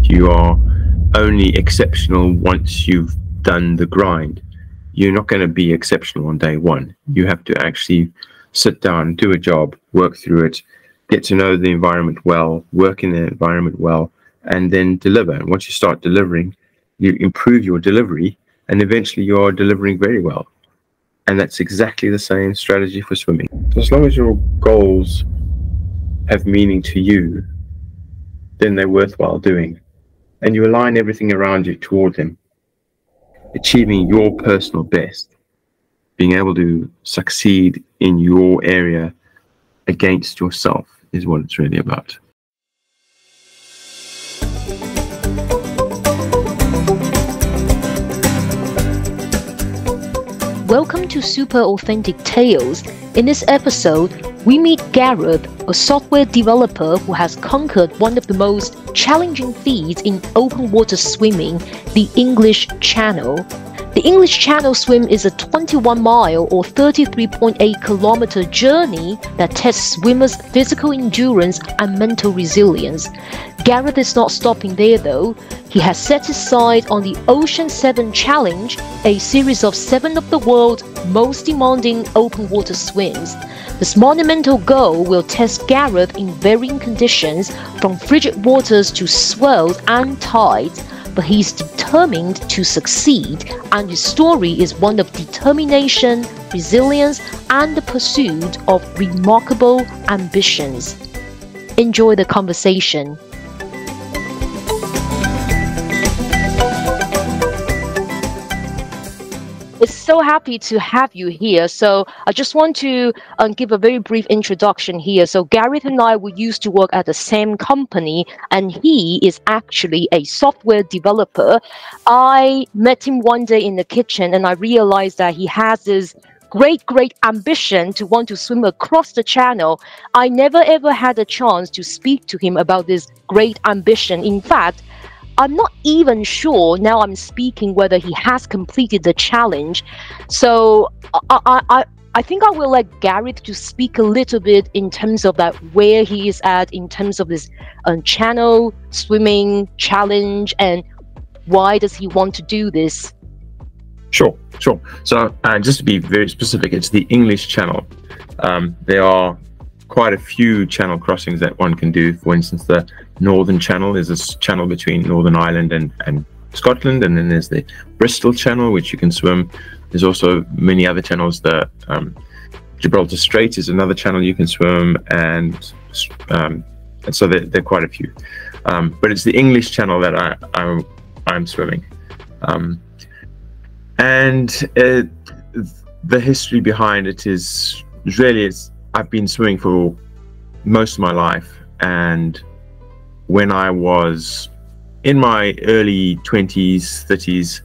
you are only exceptional once you've done the grind. You're not going to be exceptional on day one. You have to actually sit down, do a job, work through it, get to know the environment well, work in the environment well, and then deliver. And once you start delivering, you improve your delivery, and eventually you are delivering very well. And that's exactly the same strategy for swimming. So as long as your goals have meaning to you, then they're worthwhile doing. And you align everything around you toward them. Achieving your personal best, being able to succeed in your area against yourself is what it's really about. Welcome to Super Authentic Tales. In this episode, we meet Gareth, a software developer who has conquered one of the most challenging feats in open water swimming, the English Channel. The English Channel swim is a 21-mile or 33.8-kilometer journey that tests swimmers' physical endurance and mental resilience. Gareth is not stopping there though. He has set his sights on the Ocean 7 Challenge, a series of 7 of the world's most demanding open water swims. This monumental goal will test Gareth in varying conditions, from frigid waters to swells and tides, but he's determined to succeed, and his story is one of determination, resilience, and the pursuit of remarkable ambitions. Enjoy the conversation. It's so happy to have you here. So I just want to give a very brief introduction here. So Gareth and I, we used to work at the same company, and he is actually a software developer. I met him one day in the kitchen, and I realized that he has this great ambition to want to swim across the channel. I never ever had a chance to speak to him about this great ambition. In fact, I'm not even sure now I'm speaking whether he has completed the challenge. So I think I will let Gareth to speak a little bit in terms of that, where he is at in terms of this channel swimming challenge, and why does he want to do this? Sure. So just to be very specific, it's the English Channel. There are quite a few channel crossings that one can do. For instance, the Northern Channel is a channel between Northern Ireland and Scotland, and then there's the Bristol Channel, which you can swim. There's also many other channels. The Gibraltar Strait is another channel you can swim, and so there are quite a few. But it's the English Channel that I'm swimming, and the history behind it is really I've been swimming for most of my life, and when I was in my early 20s, 30s,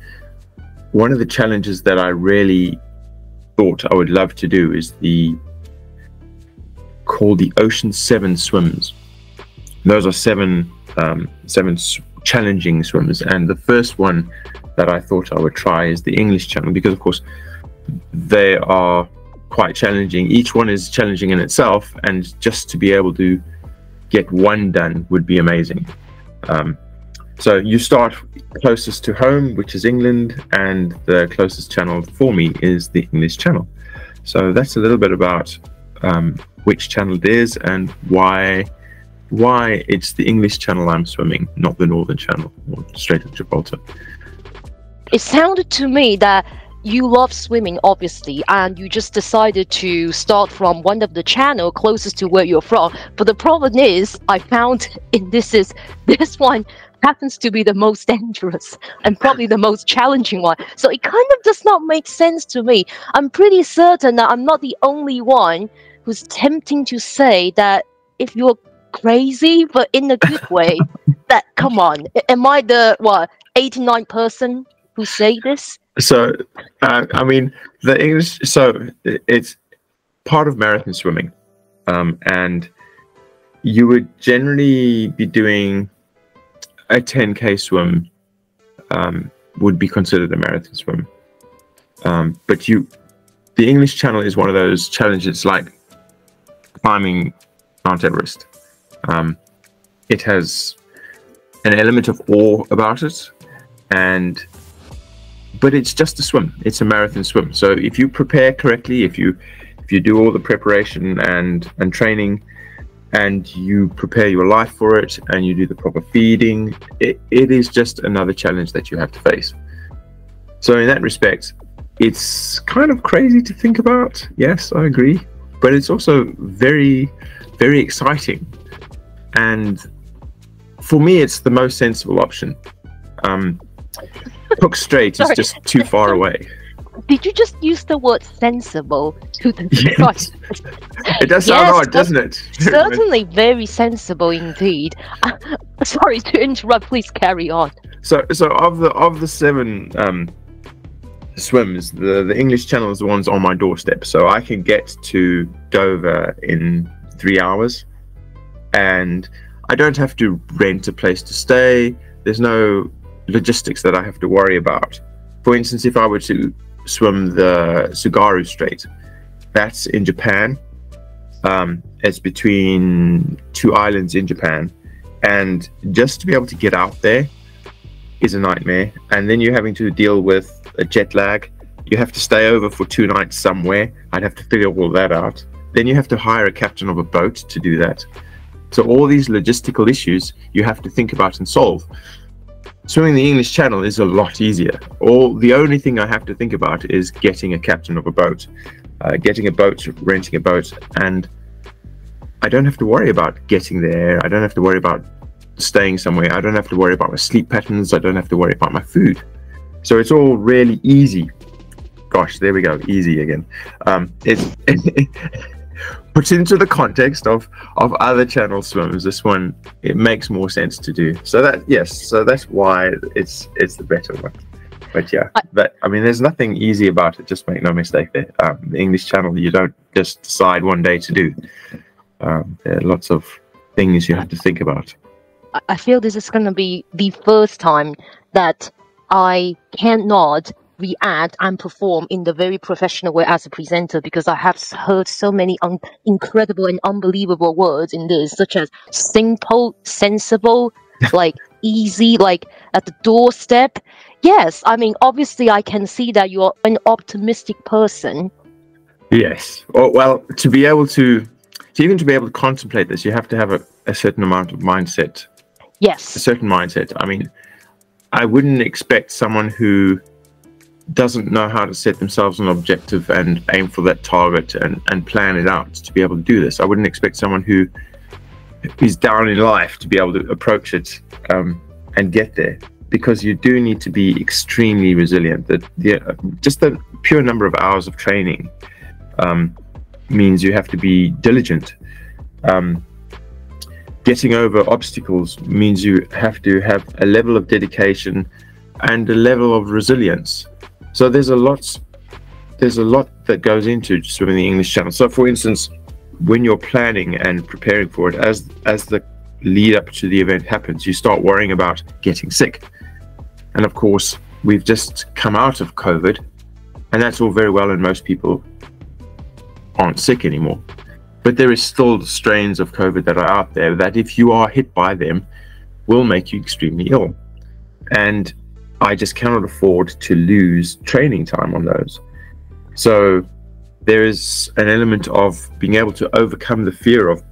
one of the challenges that I really thought I would love to do is called the Ocean 7 swims. Those are seven challenging swims, and the first one that I thought I would try is the English Channel, because of course they are quite challenging. Each one is challenging in itself, and just to be able to get one done would be amazing. So you start closest to home, which is England, and the closest channel for me is the English Channel. So that's a little bit about which channel it is and why it's the English Channel I'm swimming, not the Northern Channel or Strait of Gibraltar. It sounded to me that you love swimming, obviously, and you just decided to start from one of the channel closest to where you're from. But the problem is, I found this one happens to be the most dangerous and probably the most challenging one. So it kind of does not make sense to me. I'm pretty certain that I'm not the only one who's tempting to say that if you're crazy, but in a good way, that, come on, am I the 89th person who say this? So, I mean, the English, so it's part of marathon swimming, and you would generally be doing a 10K swim, would be considered a marathon swim. But the English Channel is one of those challenges like climbing Mount Everest. It has an element of awe about it, but it's just a swim. It's a marathon swim. So if you prepare correctly, if you do all the preparation and training, and you prepare your life for it, and you do the proper feeding, it is just another challenge that you have to face. So in that respect, it's kind of crazy to think about. Yes, I agree, but it's also very, very exciting. And for me, it's the most sensible option. Hook straight is just too far away. Did you just use the word sensible to describe? Yes. It does sound odd, doesn't it? Certainly very sensible indeed. Sorry to interrupt, please carry on. So of the 7 swims, the English Channel is the ones on my doorstep. So I can get to Dover in 3 hours, and I don't have to rent a place to stay. There's no logistics that I have to worry about. For instance, if I were to swim the Tsugaru Strait, that's in Japan. It's between 2 islands in Japan, and just to be able to get out there is a nightmare. And then you're having to deal with a jet lag. You have to stay over for 2 nights somewhere. I'd have to figure all that out. Then you have to hire a captain of a boat to do that. So all these logistical issues you have to think about and solve. Swimming the English Channel is a lot easier. The only thing I have to think about is getting a captain of a boat, getting a boat, renting a boat, and I don't have to worry about getting there. I don't have to worry about staying somewhere. I don't have to worry about my sleep patterns. I don't have to worry about my food. So it's all really easy. Gosh, there we go, easy again. It's put into the context of other channel swims, this one, it makes more sense to do. So that's why it's the better one. But yeah, I mean, there's nothing easy about it. Just make no mistake there. The English Channel, you don't just decide one day to do. There are lots of things you have to think about. I feel this is going to be the first time that I cannot react and perform in the very professional way as a presenter, because I have heard so many incredible and unbelievable words in this, such as simple, sensible, like easy, like at the doorstep. Yes, I mean, obviously I can see that you're an optimistic person. Yes. Well, even to be able to contemplate this, you have to have a certain amount of mindset. Yes. A certain mindset. I mean, I wouldn't expect someone who doesn't know how to set themselves an objective and aim for that target and plan it out to be able to do this. I wouldn't expect someone who is down in life to be able to approach it and get there, because you do need to be extremely resilient. Just the pure number of hours of training means you have to be diligent. Getting over obstacles means you have to have a level of dedication and a level of resilience. So there's a lot that goes into swimming the English Channel. So for instance, when you're planning and preparing for it, as the lead up to the event happens, you start worrying about getting sick. And of course, we've just come out of COVID, and that's all very well, and most people aren't sick anymore. But there is still strains of COVID that are out there that, if you are hit by them, will make you extremely ill. And I just cannot afford to lose training time on those. So there is an element of being able to overcome the fear of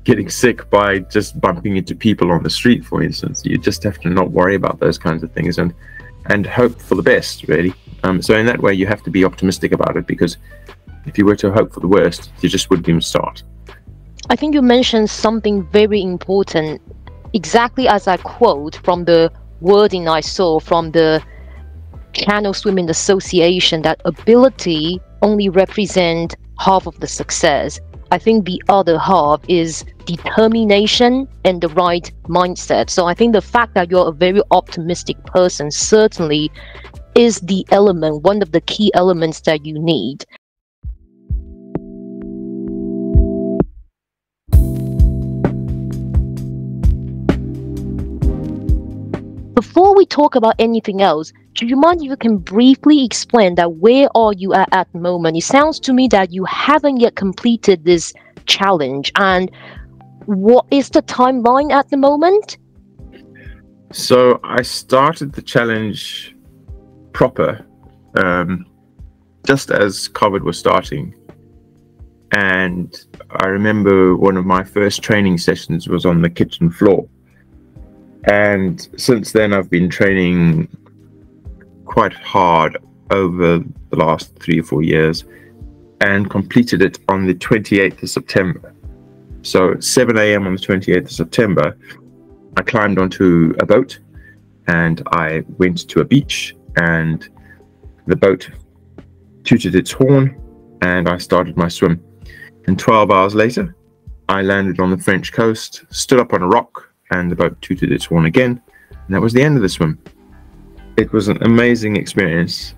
getting sick by just bumping into people on the street, for instance. You just have to not worry about those kinds of things and hope for the best, really. So in that way, you have to be optimistic about it, because if you were to hope for the worst, you just wouldn't even start. I think you mentioned something very important, exactly as I quote from the wording I saw from the Channel Swimming Association, that ability only represents half of the success. I think the other half is determination and the right mindset. So I think the fact that you're a very optimistic person certainly is the element, one of the key elements that you need. Before we talk about anything else, do you mind if you can briefly explain that where are you at the moment? It sounds to me that you haven't yet completed this challenge, and what is the timeline at the moment? So I started the challenge proper just as COVID was starting. And I remember one of my first training sessions was on the kitchen floor. And since then, I've been training quite hard over the last 3 or 4 years and completed it on the 28th of September. So 7 a.m. on the 28th of September, I climbed onto a boat and I went to a beach, and the boat tooted its horn and I started my swim. And 12 hours later, I landed on the French coast, stood up on a rock, and the boat tooted its horn again. And that was the end of the swim. It was an amazing experience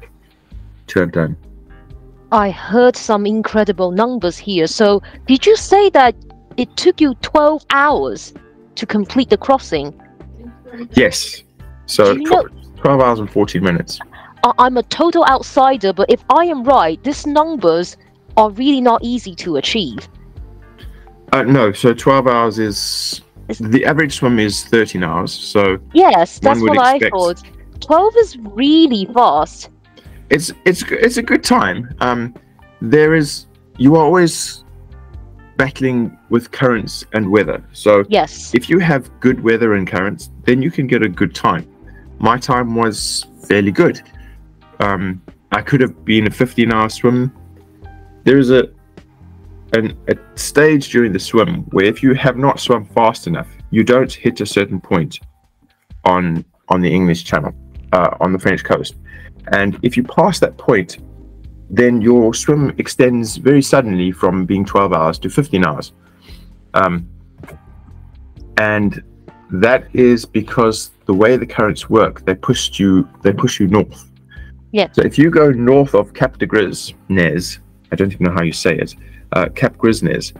to have done. I heard some incredible numbers here. So did you say that it took you 12 hours to complete the crossing? Yes. So 12 hours and 14 minutes. I'm a total outsider, but if I am right, these numbers are really not easy to achieve. No, so 12 hours is... The average swim is 13 hours, so... Yes, that's what I thought. 12 is really fast. It's a good time. You are always battling with currents and weather. So yes, if you have good weather and currents, then you can get a good time. My time was fairly good. I could have been a 15-hour swim. There is a stage during the swim where if you have not swum fast enough, you don't hit a certain point on the English Channel, on the French coast. And if you pass that point, then your swim extends very suddenly from being 12 hours to 15 hours. And that is because the way the currents work, they push you north. Yeah. So if you go north of Cap de Gris-Nez, I don't even know how you say it, Cap Gris-Nez,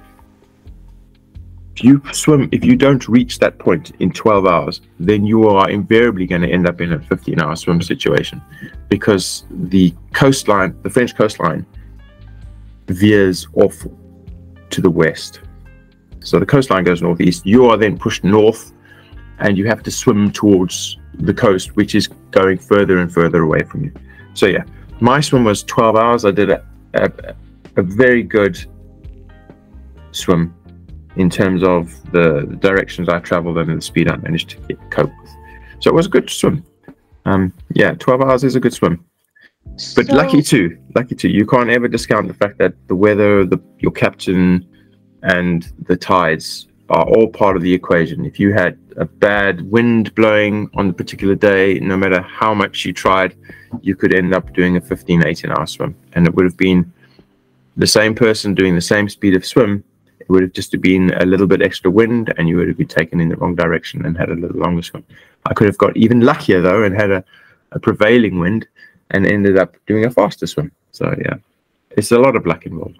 if you don't reach that point in 12 hours, then you are invariably going to end up in a 15-hour swim situation, because the coastline, the French coastline, veers off to the west. So the coastline goes northeast. You are then pushed north, and you have to swim towards the coast, which is going further and further away from you. So yeah, my swim was 12 hours. I did a very good swim in terms of the directions I traveled and the speed I managed to cope with. So it was a good swim. Yeah, 12 hours is a good swim. But so... lucky too. You can't ever discount the fact that the weather, your captain, and the tides are all part of the equation. If you had a bad wind blowing on the particular day, no matter how much you tried, you could end up doing a 15, 18-hour swim. And it would have been the same person doing the same speed of swim. It would have just been a little bit extra wind, and you would have been taken in the wrong direction and had a little longer swim. I could have got even luckier, though, and had a prevailing wind and ended up doing a faster swim. So, yeah, it's a lot of luck involved.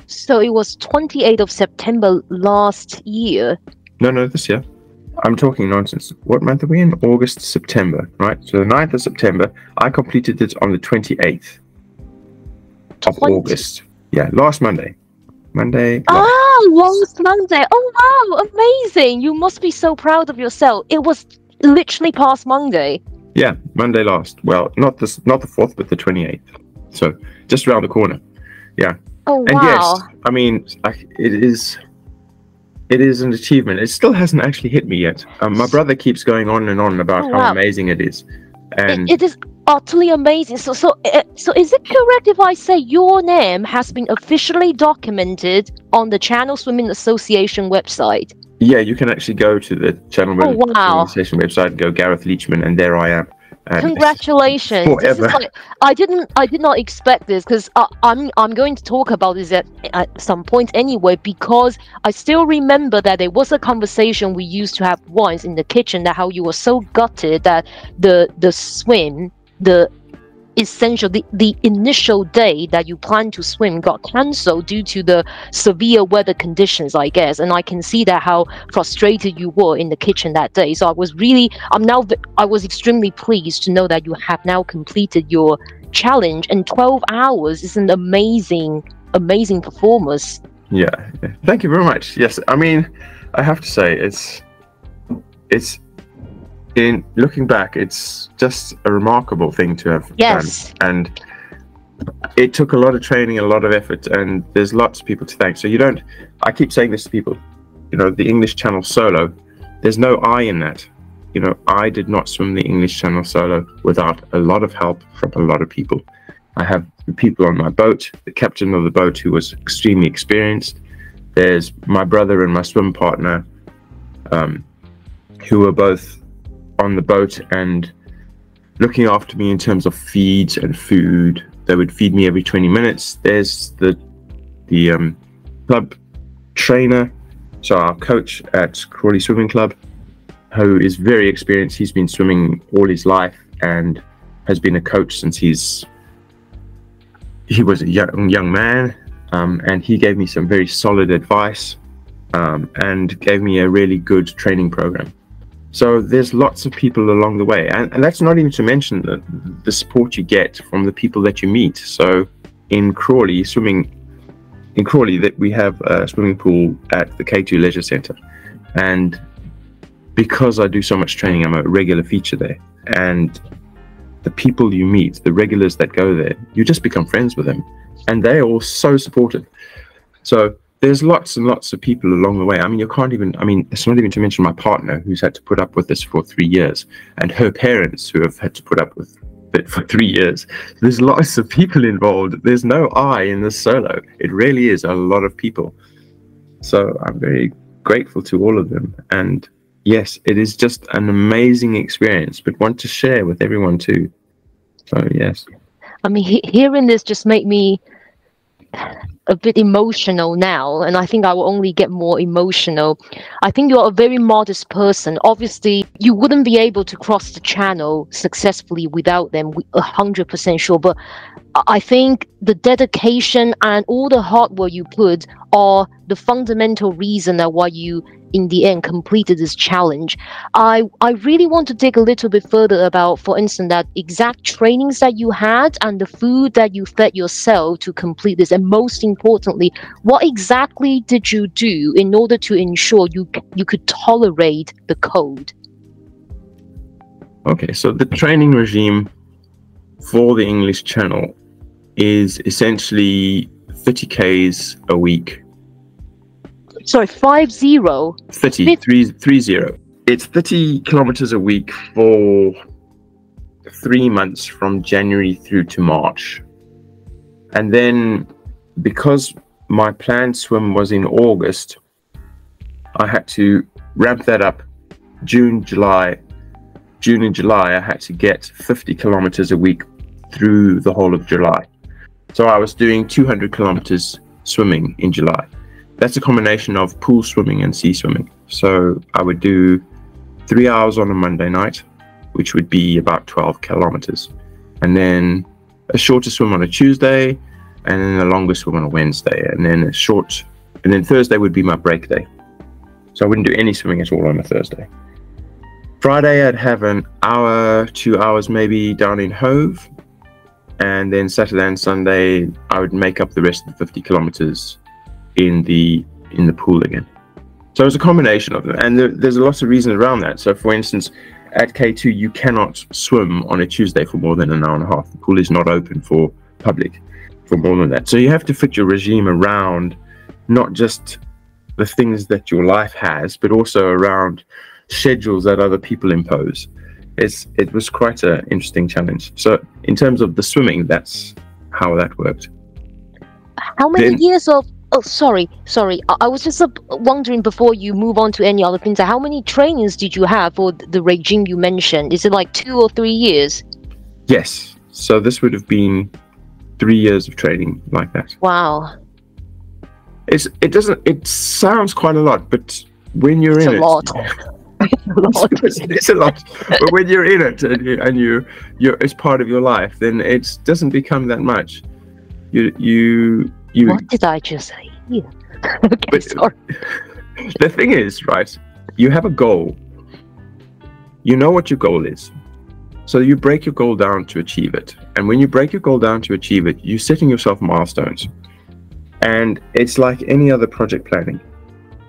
So it was 28th of September last year? No, this year. I'm talking nonsense. What month are we in? August, September, right? So the 9th of September, I completed it on the 28th of August. Yeah, last Monday. Last Monday. Oh, wow, amazing. You must be so proud of yourself. It was literally past Monday. Yeah, Monday last. Well, not the 4th, but the 28th. So just around the corner. Yeah. Oh, wow. And yes, I mean, it is an achievement. It still hasn't actually hit me yet. My brother keeps going on and on about how amazing it is. And it is utterly amazing. So is it correct if I say your name has been officially documented on the Channel Swimming Association website? Yeah, you can actually go to the Channel Swimming Association website and go Gareth Leachman, and there I am. Congratulations! This is like, I did not expect this, because I'm going to talk about this at some point anyway, because I still remember that there was a conversation we used to have once in the kitchen, that how you were so gutted that the swim, the initial day that you planned to swim got cancelled due to the severe weather conditions, I guess. And I can see that how frustrated you were in the kitchen that day. So I was extremely pleased to know that you have now completed your challenge, and 12 hours is an amazing performance. Yeah, thank you very much. Yes, I mean, I have to say it's in looking back, it's just a remarkable thing to have Yes. done. And it took a lot of training, a lot of effort, and there's lots of people to thank. So I keep saying this to people, the English Channel solo, there's no I in that. I did not swim the English Channel solo without a lot of help from a lot of people. I have people on my boat, the captain of the boat who was extremely experienced. There's my brother and my swim partner, who were both on the boat and looking after me in terms of feeds and food. They would feed me every 20 minutes. There's the club trainer, so our coach at Crawley Swimming Club, who is very experienced. He's been swimming all his life and has been a coach since he was a young man, and he gave me some very solid advice, and gave me a really good training program. So there's lots of people along the way, and that's not even to mention the support you get from the people that you meet. So in Crawley, that we have a swimming pool at the K2 Leisure Centre, and because I do so much training, I'm a regular feature there, and the people you meet, the regulars that go there, you just become friends with them, and they're all so supportive. So there's lots and lots of people along the way. It's not even to mention my partner, who's had to put up with this for 3 years, and her parents, who have had to put up with it for 3 years. There's lots of people involved. There's no I in this solo. It really is a lot of people. So I'm very grateful to all of them. And yes, it is just an amazing experience, but one to share with everyone too. So yes. Hearing this just made me a bit emotional now, and I think I will only get more emotional. I think you're a very modest person. Obviously, you wouldn't be able to cross the channel successfully without them, 100% sure. But I think the dedication and all the hard work you put are the fundamental reason that why you, in the end, completed this challenge. I really want to dig a little bit further about, for instance, that exact trainings that you had and the food that you fed yourself to complete this. And most importantly, what exactly did you do in order to ensure you could tolerate the cold? Okay, so the training regime for the English Channel is essentially 30 Ks a week. Sorry, 50? 30. It's 30 kilometers a week for 3 months from January through to March. And then because my planned swim was in August, I had to ramp that up. June and July, I had to get 50 kilometers a week through the whole of July. So I was doing 200 kilometers swimming in July. That's a combination of pool swimming and sea swimming. So I would do 3 hours on a Monday night, which would be about 12 kilometers. And then a shorter swim on a Tuesday, and then a longer swim on a Wednesday. And then Thursday would be my break day. So I wouldn't do any swimming at all on a Thursday. Friday, I'd have an hour, 2 hours maybe down in Hove. And then Saturday and Sunday, I would make up the rest of the 50 kilometers in the pool again. So it's a combination of them, and there's lots of reasons around that. So for instance, at K2 you cannot swim on a Tuesday for more than an hour and a half. The pool is not open for public for more than that. So you have to fit your regime around not just the things that your life has, but also around schedules that other people impose. It was quite an interesting challenge. So in terms of the swimming, that's how that worked. How many years of... Oh, sorry. I was just wondering, before you move on to any other things, how many trainings did you have for the regime you mentioned? Is it like 2 or 3 years? Yes. So this would have been 3 years of training like that. Wow. It sounds quite a lot, but when you're in it... It's a lot. But when you're in it and you're it's part of your life, then it doesn't become that much. You What did I just say? Yeah. Okay, but sorry. The thing is, right, you have a goal. You know what your goal is. So you break your goal down to achieve it. And when you break your goal down to achieve it, you're setting yourself milestones. And it's like any other project planning.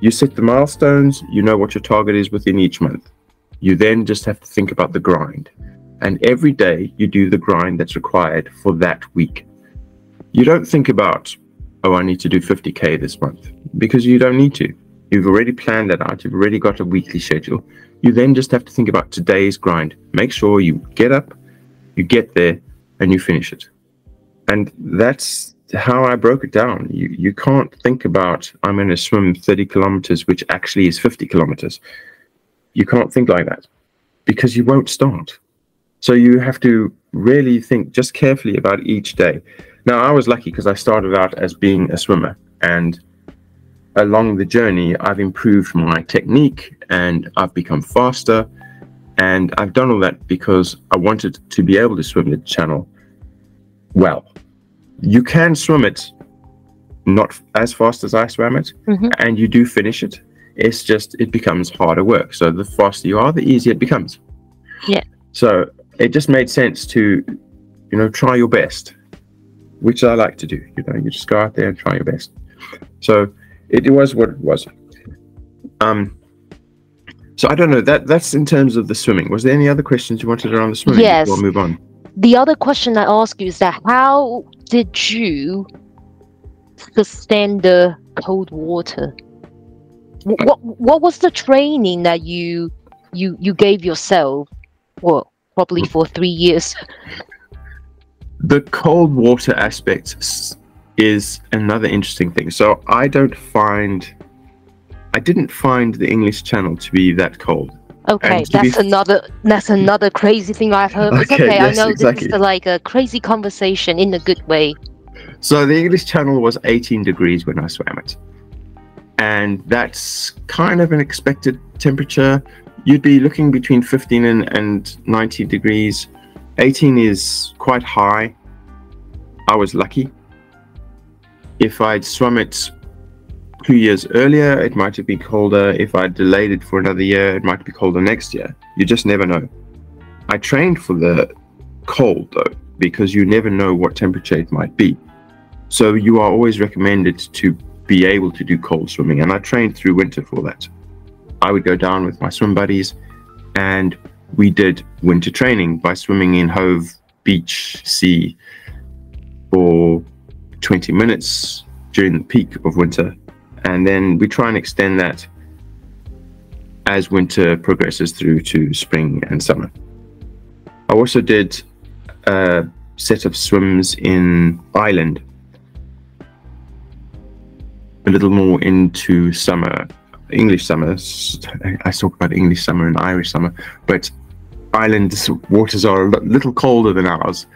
You set the milestones, you know what your target is within each month. You then just have to think about the grind. And every day you do the grind that's required for that week. You don't think about, oh, I need to do 50K this month, because you don't need to. You've already planned that out. You've already got a weekly schedule. You then just have to think about today's grind. Make sure you get up, you get there, and you finish it. And that's how I broke it down. You can't think about, I'm going to swim 30 kilometers, which actually is 50 kilometers. You can't think like that because you won't start. So you have to really think just carefully about each day. Now, I was lucky because I started out as being a swimmer, and along the journey, I've improved my technique and I've become faster. And I've done all that because I wanted to be able to swim the channel well. You can swim it not as fast as I swam it, and you do finish it. It's just, it becomes harder work. So the faster you are, the easier it becomes. Yeah. So it just made sense to, try your best, which I like to do. You just go out there and try your best. So it was what it was. So I don't know, that's in terms of the swimming. Was there any other questions you wanted around the swimming? Yes. Before I move on? The other question I ask you is that how did you sustain the cold water? What was the training that you gave yourself? Well, probably for 3 years. The cold water aspect is another interesting thing. So I didn't find the English Channel to be that cold. Okay, that's another crazy thing I've heard. It's okay, yes, I know exactly. This is like a crazy conversation in a good way. So the English Channel was 18 degrees when I swam it. And that's kind of an expected temperature. You'd be looking between 15 and 19 degrees. 18 is quite high. I was lucky. If I'd swum it 2 years earlier, it might have been colder. If I delayed it for another year, it might be colder next year. You just never know. I trained for the cold though, because you never know what temperature it might be. So you are always recommended to be able to do cold swimming, and I trained through winter for that. I would go down with my swim buddies and we did winter training by swimming in Hove Beach Sea for 20 minutes during the peak of winter. And then we try and extend that as winter progresses through to spring and summer. I also did a set of swims in Ireland, a little more into summer, English summer. I talk about English summer and Irish summer, but Ireland's waters are a little colder than ours,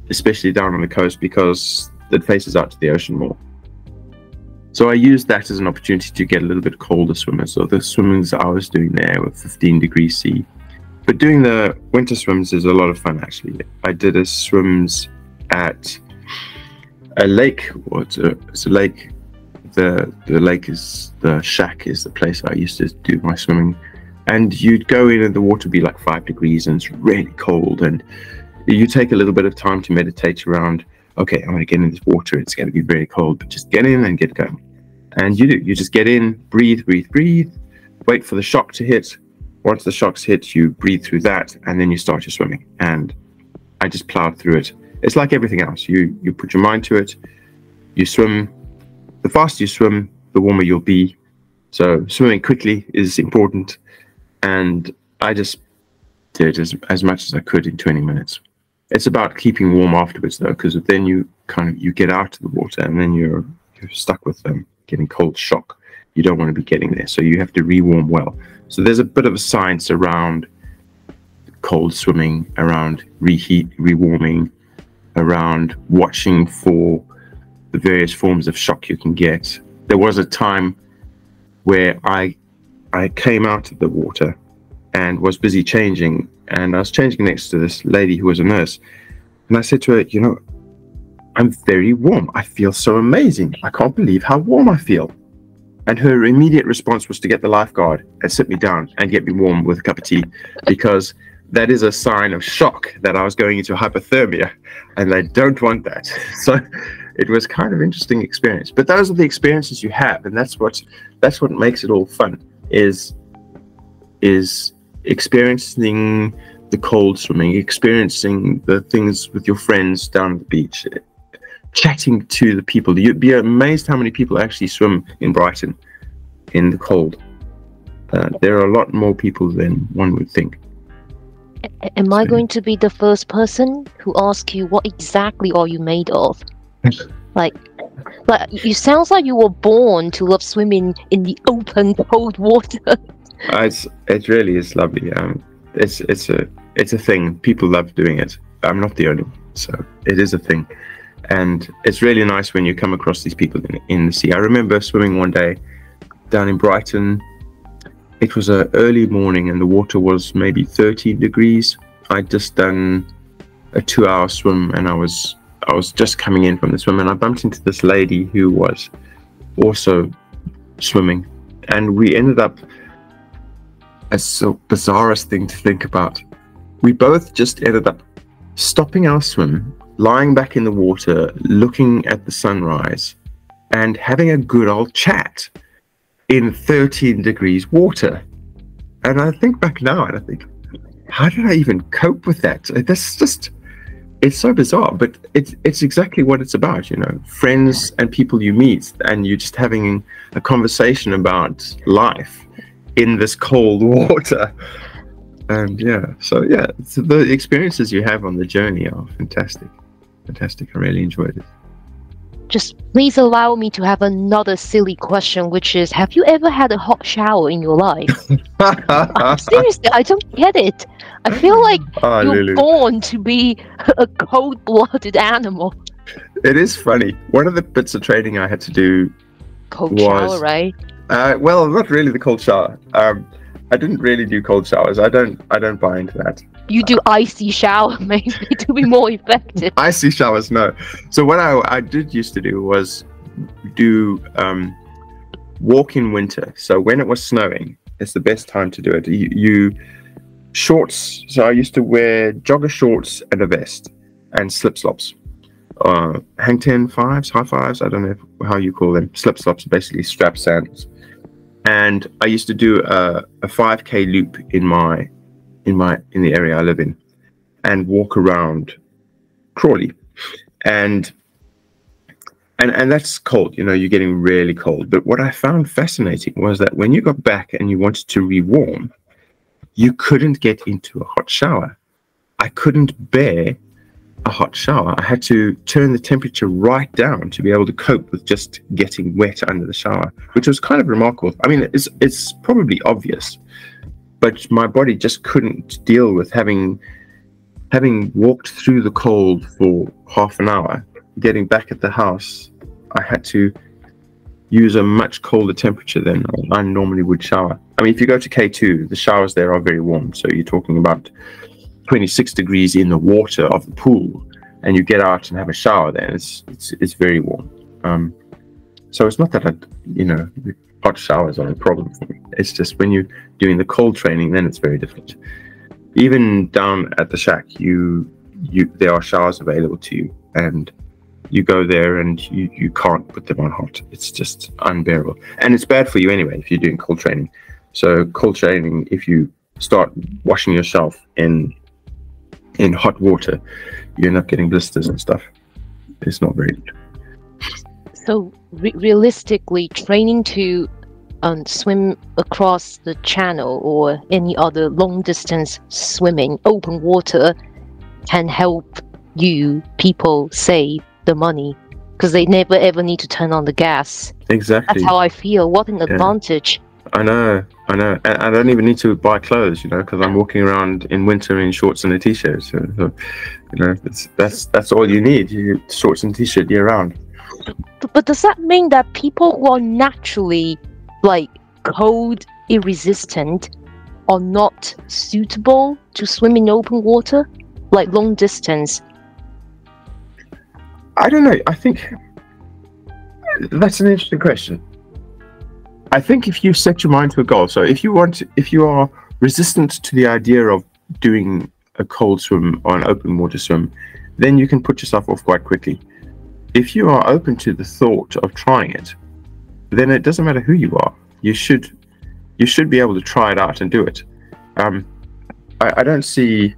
especially down on the coast because it faces out to the ocean more. So I used that as an opportunity to get a little bit colder swimmers. So the swimmings I was doing there were 15 degrees C. But doing the winter swims is a lot of fun, actually. I did a swims at a lake. Well, it's a lake. The lake is, the shack is the place I used to do my swimming. And you'd go in and the water would be like 5 degrees and it's really cold. And you take a little bit of time to meditate around, okay, I'm going to get in this water. It's going to be very cold, but just get in and get going. And you do. You just get in, breathe, breathe, breathe, wait for the shock to hit. Once the shocks hit, you breathe through that, and then you start your swimming. And I just plowed through it. It's like everything else. You put your mind to it. You swim. The faster you swim, the warmer you'll be. So swimming quickly is important. And I just did as much as I could in 20 minutes. It's about keeping warm afterwards, though, because then you get out of the water, and then you're stuck with getting cold shock. You don't want to be getting there, so you have to rewarm well. So there's a bit of a science around cold swimming, around rewarming, around watching for the various forms of shock you can get. There was a time where I came out of the water and was busy changing, and I was changing next to this lady who was a nurse, and I said to her, I'm very warm. I feel so amazing. I can't believe how warm I feel. And her immediate response was to get the lifeguard and sit me down and get me warm with a cup of tea, because that is a sign of shock that I was going into hypothermia, and they don't want that. So it was kind of interesting experience. But those are the experiences you have, and that's what makes it all fun. Is experiencing the cold swimming, experiencing the things with your friends down at the beach, chatting to the people. You'd be amazed how many people actually swim in Brighton in the cold. There are a lot more people than one would think. Am I going to be the first person who asks you what exactly are you made of? Like you sounds like you were born to love swimming in the open, cold water. It really is lovely. It's a thing. People love doing it. I'm not the only one, so it is a thing. And it's really nice when you come across these people in the sea. I remember swimming one day down in Brighton. It was an early morning and the water was maybe 13 degrees. I'd just done a 2-hour swim and I was just coming in from the swim, and I bumped into this lady who was also swimming, and we ended up, it's the bizarrest thing to think about, we both just ended up stopping our swim, lying back in the water, looking at the sunrise and having a good old chat in 13 degrees water. And I think back now and I think, how did I even cope with that? That's just, it's so bizarre, but it's exactly what it's about, you know, friends and people you meet, and you're just having a conversation about life in this cold water. And so the experiences you have on the journey are fantastic. I really enjoyed it. Just please allow me to have another silly question, which is, have you ever had a hot shower in your life? Seriously, I don't get it. I feel like you're Lulu, born to be a cold-blooded animal. It is funny. One of the bits of training I had to do Cold shower, right? Well, not really the cold shower. I didn't really do cold showers. I don't buy into that. You do icy shower, maybe, to be more effective. Icy showers, no. So what I did used to do was do walk in winter. So when it was snowing, it's the best time to do it. You shorts. So I used to wear jogger shorts and a vest and slip-slops. Hang 10 fives, high fives, I don't know how you call them. Slip-slops are basically strap sandals. And I used to do a 5K loop in the area I live in, and walk around Crawley, and that's cold. You know, you're getting really cold. But what I found fascinating was that when you got back and you wanted to rewarm, you couldn't get into a hot shower. I couldn't bear a hot shower. I had to turn the temperature right down to be able to cope with just getting wet under the shower, which was kind of remarkable. I mean, it's probably obvious, but my body just couldn't deal with having walked through the cold for half an hour. Getting back at the house, I had to use a much colder temperature than I normally would shower. I mean, if you go to K2, the showers there are very warm. So you're talking about 26 degrees in the water of the pool, and you get out and have a shower there. It's very warm. So it's not that the hot showers are a problem for me. It's just when you're doing the cold training, then it's very different. Even down at the shack, there are showers available to you, and you go there and you can't put them on hot. It's just unbearable, and it's bad for you anyway if you're doing cold training. So cold training, if you start washing yourself in hot water, you end up getting blisters and stuff. It's not very good. So realistically, training to swim across the channel or any other long distance swimming, open water, can help people save the money, because they never ever need to turn on the gas. Exactly. That's how I feel. What an advantage. I know. And I don't even need to buy clothes, because I'm walking around in winter in shorts and a t-shirt. So that's all you need. You shorts and t-shirt year round. But does that mean that people who are naturally cold resistant are not suitable to swim in open water, like long distance? I don't know. I think that's an interesting question. I think if you set your mind to a goal, so if you are resistant to the idea of doing a cold swim or an open water swim, then you can put yourself off quite quickly. If you are open to the thought of trying it, then it doesn't matter who you are. You should be able to try it out and do it. I don't see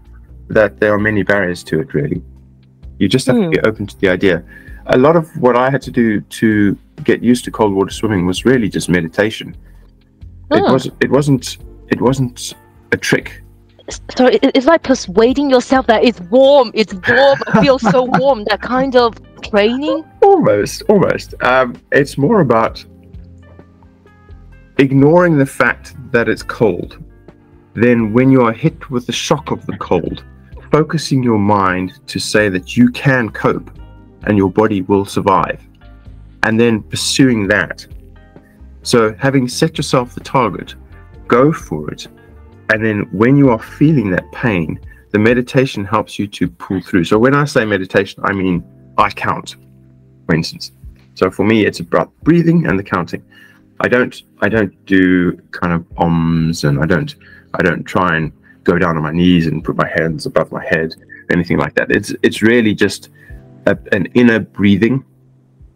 that there are many barriers to it, really. You just have to be open to the idea. A lot of what I had to do to get used to cold water swimming was really just meditation. It wasn't a trick. So it's like persuading yourself that it's warm, I feel so warm, that kind of training? Almost. It's more about ignoring the fact that it's cold. Then when you are hit with the shock of the cold, focusing your mind to say that you can cope and your body will survive, and then pursuing that. So having set yourself the target, go for it. And then when you are feeling that pain, the meditation helps you to pull through. So when I say meditation, I mean I count, for instance. So for me, it's about breathing and the counting. I don't do kind of ohms, and I don't try and go down on my knees and put my hands above my head, anything like that. It's really just an inner breathing,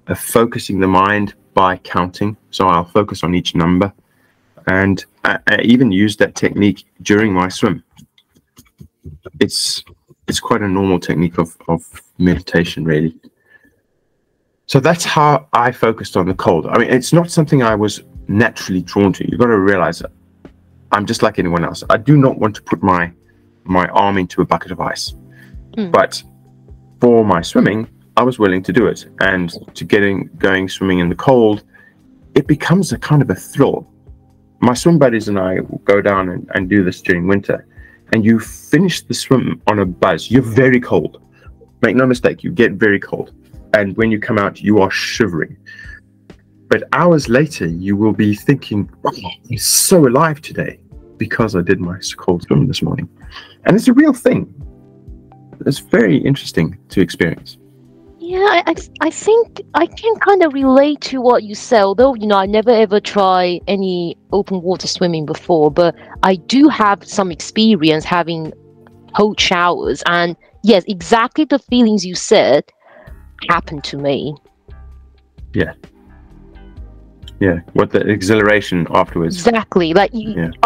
a focusing the mind by counting. So I'll focus on each number, and I even use that technique during my swim. It's quite a normal technique of meditation, really. So that's how I focused on the cold. I mean, it's not something I was naturally drawn to. You've got to realize that I'm just like anyone else. I do not want to put my arm into a bucket of ice. But for my swimming, I was willing to do it. And to going swimming in the cold, it becomes a kind of a thrill. My swim buddies and I will go down and do this during winter. And you finish the swim on a buzz. You're very cold. Make no mistake, you get very cold. And when you come out, you are shivering. But hours later, you will be thinking, wow, I'm so alive today because I did my cold swim this morning. And it's a real thing. It's very interesting to experience. Yeah, I think I can kind of relate to what you said, although, I never ever try any open water swimming before, but I do have some experience having cold showers. And yes, exactly the feelings you said happened to me. Yeah. What the exhilaration afterwards. Exactly. Like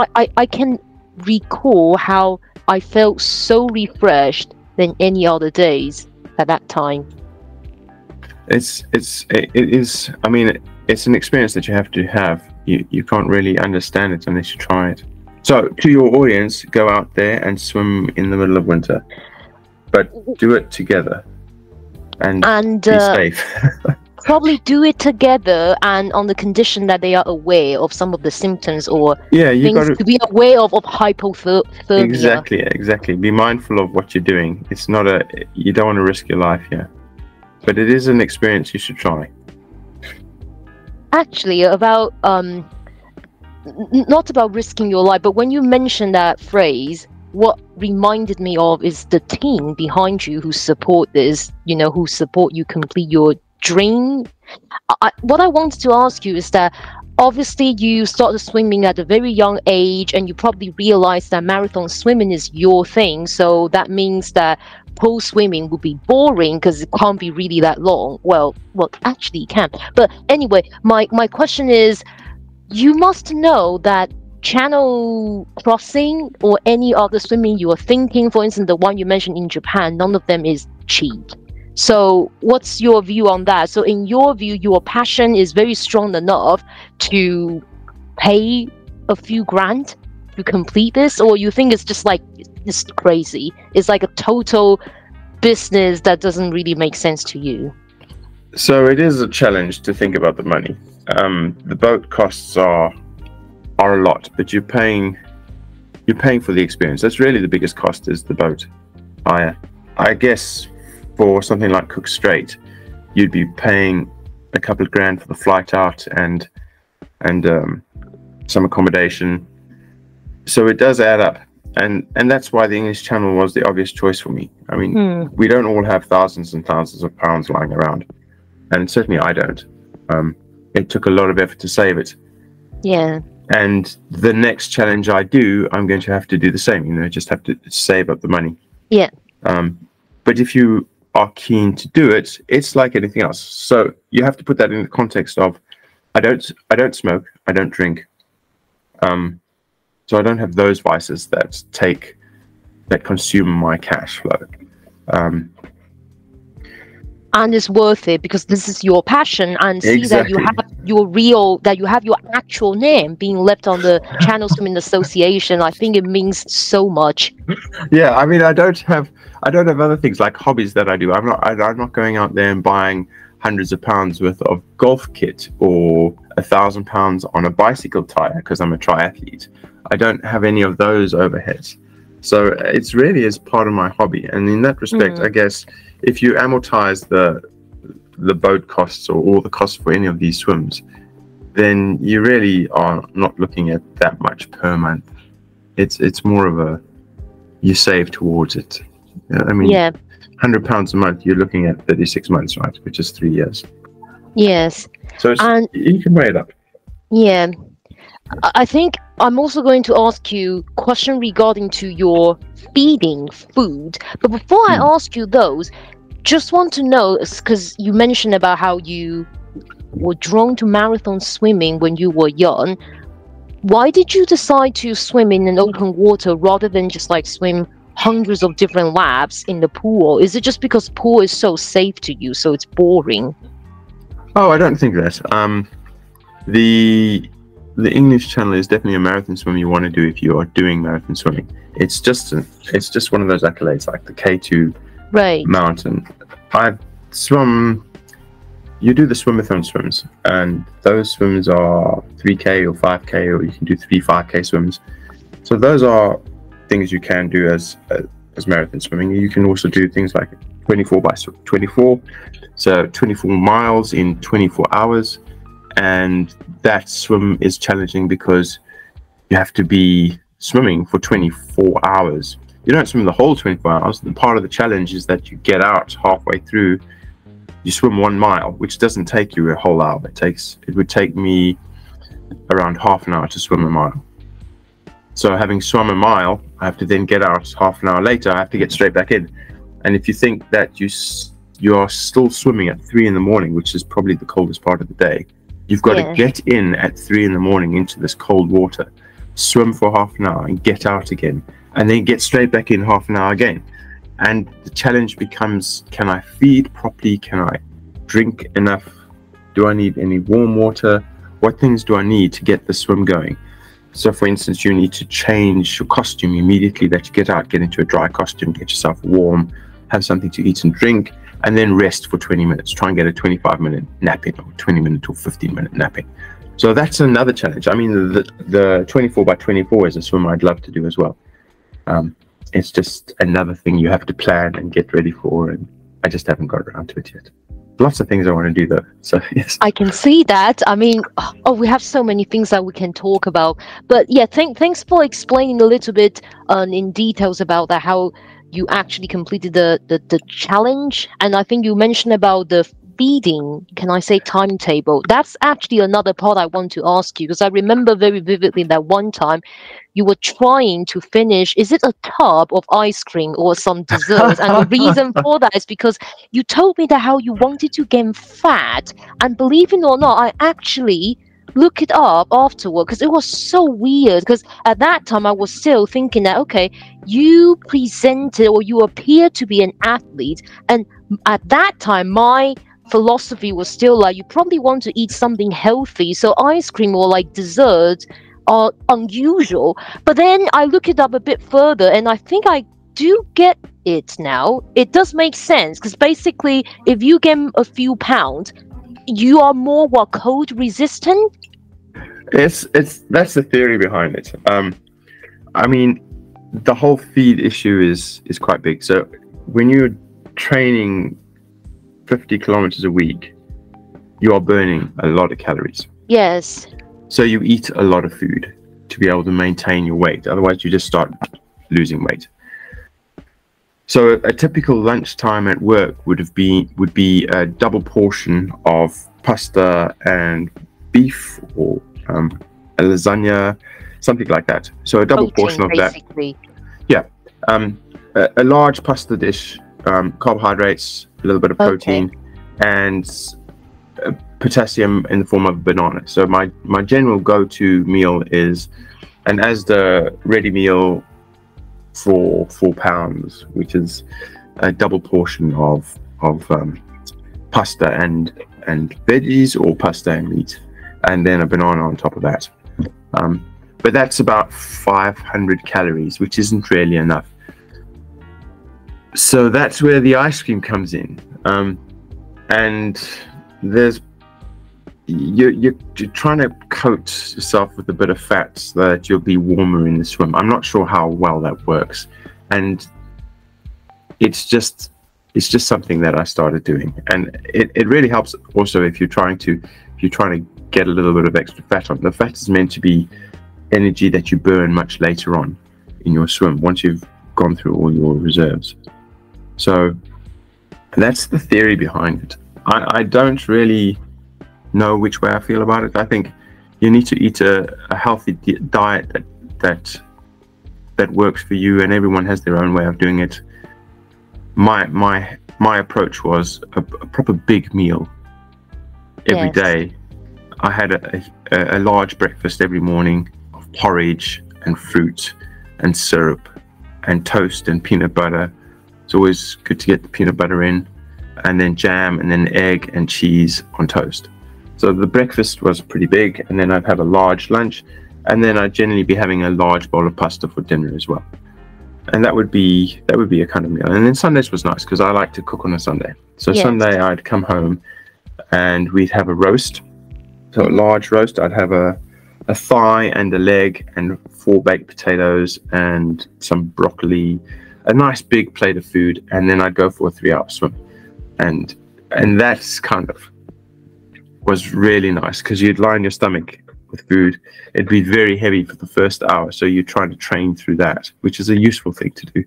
I can recall how I felt so refreshed than any other days at that time. It is. I mean, it's an experience that you have to have. You can't really understand it unless you try it. So, to your audience, go out there and swim in the middle of winter, but do it together and be safe. Probably do it together, and on the condition that they are aware of some of the symptoms or things to be aware of hypothermia. Exactly. Be mindful of what you're doing. It's not you don't want to risk your life here, but it is an experience you should try. Actually, about not about risking your life, but when you mentioned that phrase, what reminded me of is the team behind you who support this, who support you complete your dream. What I wanted to ask you is that obviously you started swimming at a very young age, and you probably realized that marathon swimming is your thing. So that means that pool swimming would be boring because it can't be really that long. Well, actually it can. But anyway, my question is, you must know that channel crossing or any other swimming you are thinking, for instance, the one you mentioned in Japan, none of them is cheap. So what's your view on that? So in your view, your passion is very strong enough to pay a few grand to complete this, or you think it's just like, it's crazy? It's like a total business that doesn't really make sense to you. So it is a challenge to think about the money. The boat costs are a lot, but you're paying for the experience. That's really the biggest cost, is the boat. I guess for something like Cook Strait, you'd be paying a couple of grand for the flight out and some accommodation. So it does add up, and that's why the English Channel was the obvious choice for me. I mean, we don't all have thousands and thousands of pounds lying around, and certainly I don't. It took a lot of effort to save it. Yeah. And the next challenge I do, I'm going to have to do the same. Just have to save up the money. Yeah. But if you are keen to do it, it's like anything else. So you have to put that in the context of, I don't smoke, I don't drink, so I don't have those vices that take that consume my cash flow. And it's worth it because this is your passion, and see Exactly. that you have your actual name being left on the Channel Swimming Association. I think it means so much. Yeah, I mean, I don't have other things like hobbies that I do. I'm not going out there and buying hundreds of pounds worth of golf kit or £1,000 on a bicycle tire because I'm a triathlete. I don't have any of those overheads. So it's really as part of my hobby. And in that respect, I guess if you amortize the boat costs or all the costs for any of these swims, then you really are not looking at that much per month. It's more of a, you save towards it. I mean, Yeah. £100 a month, you're looking at 36 months, right? Which is 3 years. Yes. So you can weigh it up. Yeah. I think I'm also going to ask you a question regarding to your feeding food. But before I ask you those, just want to know, because you mentioned about how you were drawn to marathon swimming when you were young. Why did you decide to swim in an open water rather than just like swim hundreds of different laps in the pool? Is it just because pool is so safe to you, so it's boring? Oh, I don't think that. The English Channel is definitely a marathon swim you want to do if you are doing marathon swimming. It's just one of those accolades like the K2 mountain. I've swum. You do the swim-a-thon swims, and those swims are 3K or 5K, or you can do 3 5K swims. So those are things you can do as marathon swimming. You can also do things like 24 by 24, so 24 miles in 24 hours. And that swim is challenging because you have to be swimming for 24 hours. You don't swim the whole 24 hours. The part of the challenge is that you get out halfway through. You swim 1 mile, which doesn't take you a whole hour. It would take me around half an hour to swim a mile. So having swum a mile, I have to then get out half an hour later. I have to get straight back in. And if you think that you are still swimming at 3 in the morning, which is probably the coldest part of the day, you've got to get in at 3 in the morning into this cold water, swim for half an hour and get out again, and then get straight back in half an hour again. And the challenge becomes, can I feed properly? Can I drink enough? Do I need any warm water? What things do I need to get the swim going? So for instance, you need to change your costume immediately that you get out, get into a dry costume, get yourself warm, have something to eat and drink, and then rest for 20 minutes. Try and get a 25-minute nap in, or 20-minute or 15-minute napping. So that's another challenge. I mean, the 24 by 24 is a swim I'd love to do as well. It's just another thing you have to plan and get ready for, and I just haven't got around to it yet. Lots of things I want to do though, so yes. I can see that. I mean, we have so many things that we can talk about. But yeah, thanks for explaining a little bit in details about that, how you actually completed the challenge. And I think you mentioned about the feeding, can I say, timetable. That's actually another part I want to ask you, because I remember very vividly that one time you were trying to finish, is it a tub of ice cream or some desserts? And the reason for that is because you told me that how you wanted to gain fat. And believe it or not, I actually look it up afterward because it was so weird, because at that time I was still thinking that, okay, you presented or you appear to be an athlete, and at that time my philosophy was still like, you probably want to eat something healthy, so ice cream or like dessert are unusual. But then I look it up a bit further and I think I do get it now. It does make sense, because basically if you gain a few pounds, you are more cold resistant. That's the theory behind it. I mean, the whole feed issue is quite big. So when you're training 50 kilometers a week, you are burning a lot of calories. Yes. So you eat a lot of food to be able to maintain your weight. Otherwise, you just start losing weight. So a typical lunchtime at work would be a double portion of pasta and beef, or a lasagna, something like that. So a double portion of basically. That. Yeah. A large pasta dish, carbohydrates, a little bit of protein, and potassium in the form of banana. So my general go-to meal is, and as the ready meal for 4 pounds, which is a double portion of pasta and veggies, or pasta and meat, and then a banana on top of that. But that's about 500 calories, which isn't really enough. So that's where the ice cream comes in. And you're trying to coat yourself with a bit of fat so that you'll be warmer in the swim. I'm not sure how well that works, and it's just something that I started doing, and it really helps. Also, if you're trying to get a little bit of extra fat on, the fat is meant to be energy that you burn much later on in your swim once you've gone through all your reserves. So that's the theory behind it. I don't really know which way I feel about it. I think you need to eat a healthy diet that works for you, and everyone has their own way of doing it. My approach was a proper big meal every day. I had a large breakfast every morning of porridge and fruit and syrup and toast and peanut butter. It's always good to get the peanut butter in, and then jam, and then egg and cheese on toast. So the breakfast was pretty big, and then I'd have a large lunch, and then I'd generally be having a large bowl of pasta for dinner as well. And that would be a kind of meal. And then Sundays was nice because I like to cook on a Sunday. So Sunday I'd come home and we'd have a roast. So a large roast. I'd have a thigh and a leg and 4 baked potatoes and some broccoli, a nice big plate of food, and then I'd go for a 3-hour swim. And that's kind of was really nice because you'd line your stomach with food. It'd be very heavy for the first hour, so you're trying to train through that, which is a useful thing to do.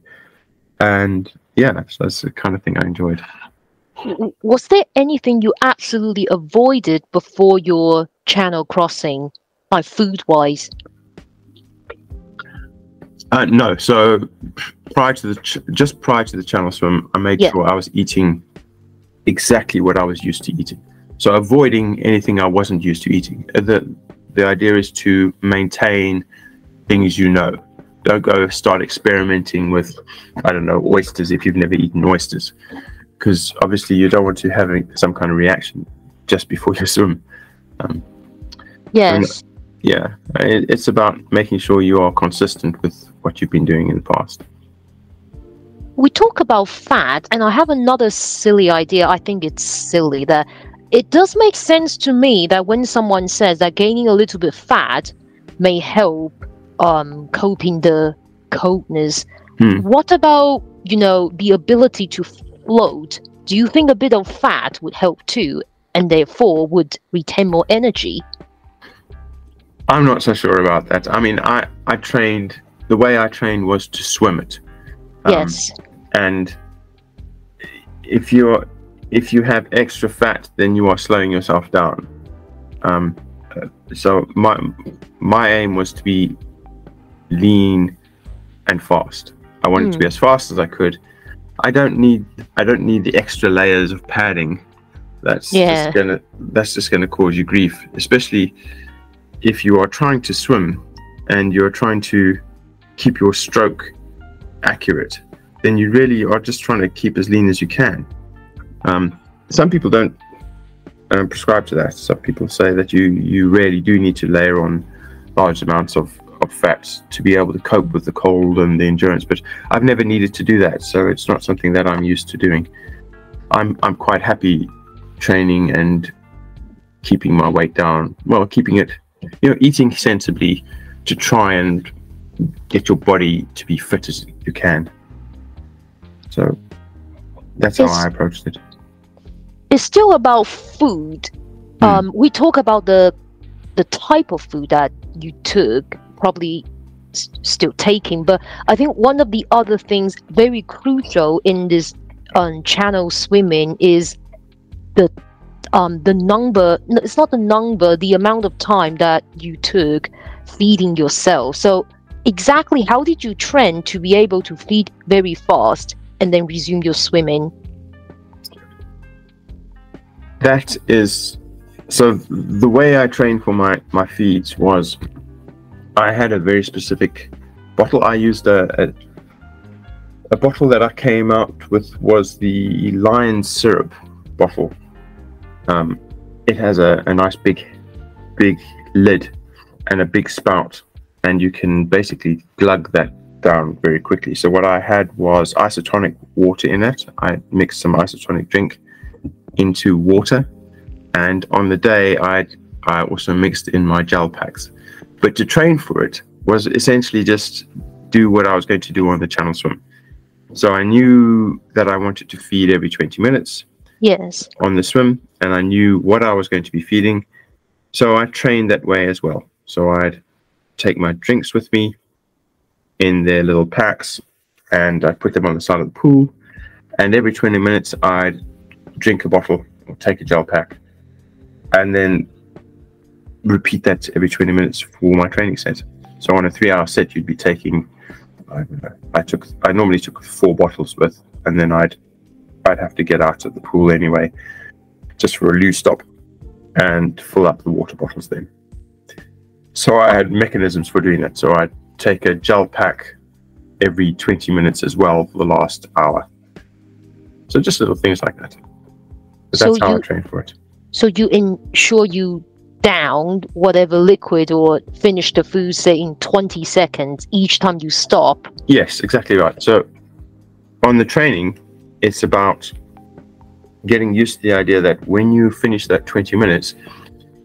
And yeah, so that's the kind of thing I enjoyed. Was there anything you absolutely avoided before your channel crossing, like food-wise? No. So prior to the channel swim, I made sure I was eating exactly what I was used to eating. So avoiding anything I wasn't used to eating. The idea is to maintain things you know. Don't go start experimenting with, I don't know, oysters if you've never eaten oysters, because obviously you don't want to have some kind of reaction just before you swim. Yes. Yeah, it's about making sure you are consistent with what you've been doing in the past. We talk about fat, and I have another silly idea. I think it's silly that it does make sense to me that when someone says that gaining a little bit fat may help coping the coldness. What about, the ability to float? Do you think a bit of fat would help too, and therefore would retain more energy? I'm not so sure about that. I mean, the way I trained was to swim it. Yes. And if you have extra fat, then you are slowing yourself down. So my aim was to be lean and fast. I wanted to be as fast as I could. I don't need the extra layers of padding. That's just gonna cause you grief, especially if you are trying to swim and you're trying to keep your stroke accurate. Then you really are just trying to keep as lean as you can. Some people don't prescribe to that. Some people say that you really do need to layer on large amounts of fats to be able to cope with the cold and the endurance, but I've never needed to do that, so it's not something that I'm used to doing. I'm quite happy training and keeping my weight down, keeping it, eating sensibly to try and get your body to be fit as you can. So that's how I approached it. It's still about food. We talk about the type of food that you took, probably still taking, but I think one of the other things very crucial in this channel swimming is the number. It's not the number, the amount of time that you took feeding yourself. So exactly how did you train to be able to feed very fast and then resume your swimming? That is, so the way I trained for my feeds was I had a very specific bottle. I used a a bottle that I came out with was the lion syrup bottle. It has a nice big lid and a big spout, and you can basically glug that down very quickly. So what I had was isotonic water in it. I mixed some isotonic drink into water, and on the day I also mixed in my gel packs. But to train for it was essentially just do what I was going to do on the channel swim. So I knew that I wanted to feed every 20 minutes Yes. on the swim, and I knew what I was going to be feeding. So I trained that way as well. So I'd take my drinks with me in their little packs, and I put them on the side of the pool, and every 20 minutes I'd drink a bottle or take a gel pack, and then repeat that every 20 minutes for my training set. So on a 3-hour set, you'd be taking, I don't know, I normally took 4 bottles with, and then I'd have to get out of the pool anyway, just for a loo stop, and fill up the water bottles then. So I had mechanisms for doing that. So I'd take a gel pack every 20 minutes as well for the last hour. So just little things like that. But that's how I train for it. So you ensure you downed whatever liquid or finish the food, say, in 20 seconds each time you stop. Yes, exactly right. So on the training, it's about getting used to the idea that when you finish that 20 minutes,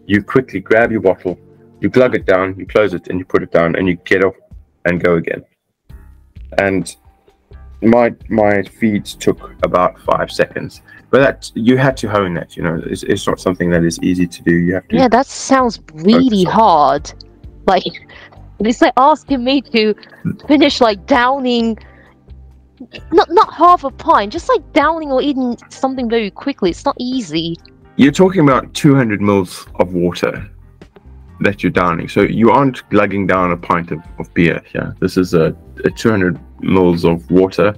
you quickly grab your bottle, you glug it down, you close it, and you put it down, and you get off and go again. And my feeds took about 5 seconds, but that you had to hone that. You know, it's not something that is easy to do. You have to. Yeah, that sounds really hard. Like, it's like asking me to finish like downing, not half a pint, just like downing or eating something very quickly. It's not easy. You're talking about 200 mils of water that you're downing. So you aren't glugging down a pint of beer. Yeah, this is a 200 mils of water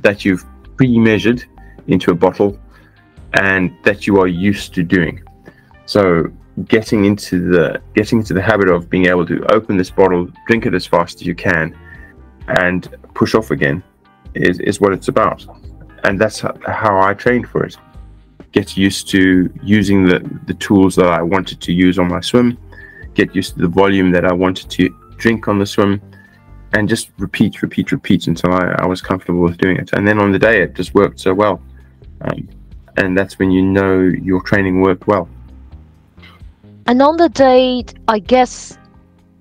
that you've pre-measured into a bottle and that you are used to doing. So getting into the habit of being able to open this bottle, drink it as fast as you can, and push off again is what it's about. And that's how I trained for it. Get used to using the tools that I wanted to use on my swim, get used to the volume that I wanted to drink on the swim, and just repeat until I was comfortable with doing it. And then on the day, it just worked so well. And that's when you know your training worked well. And on the day, I guess,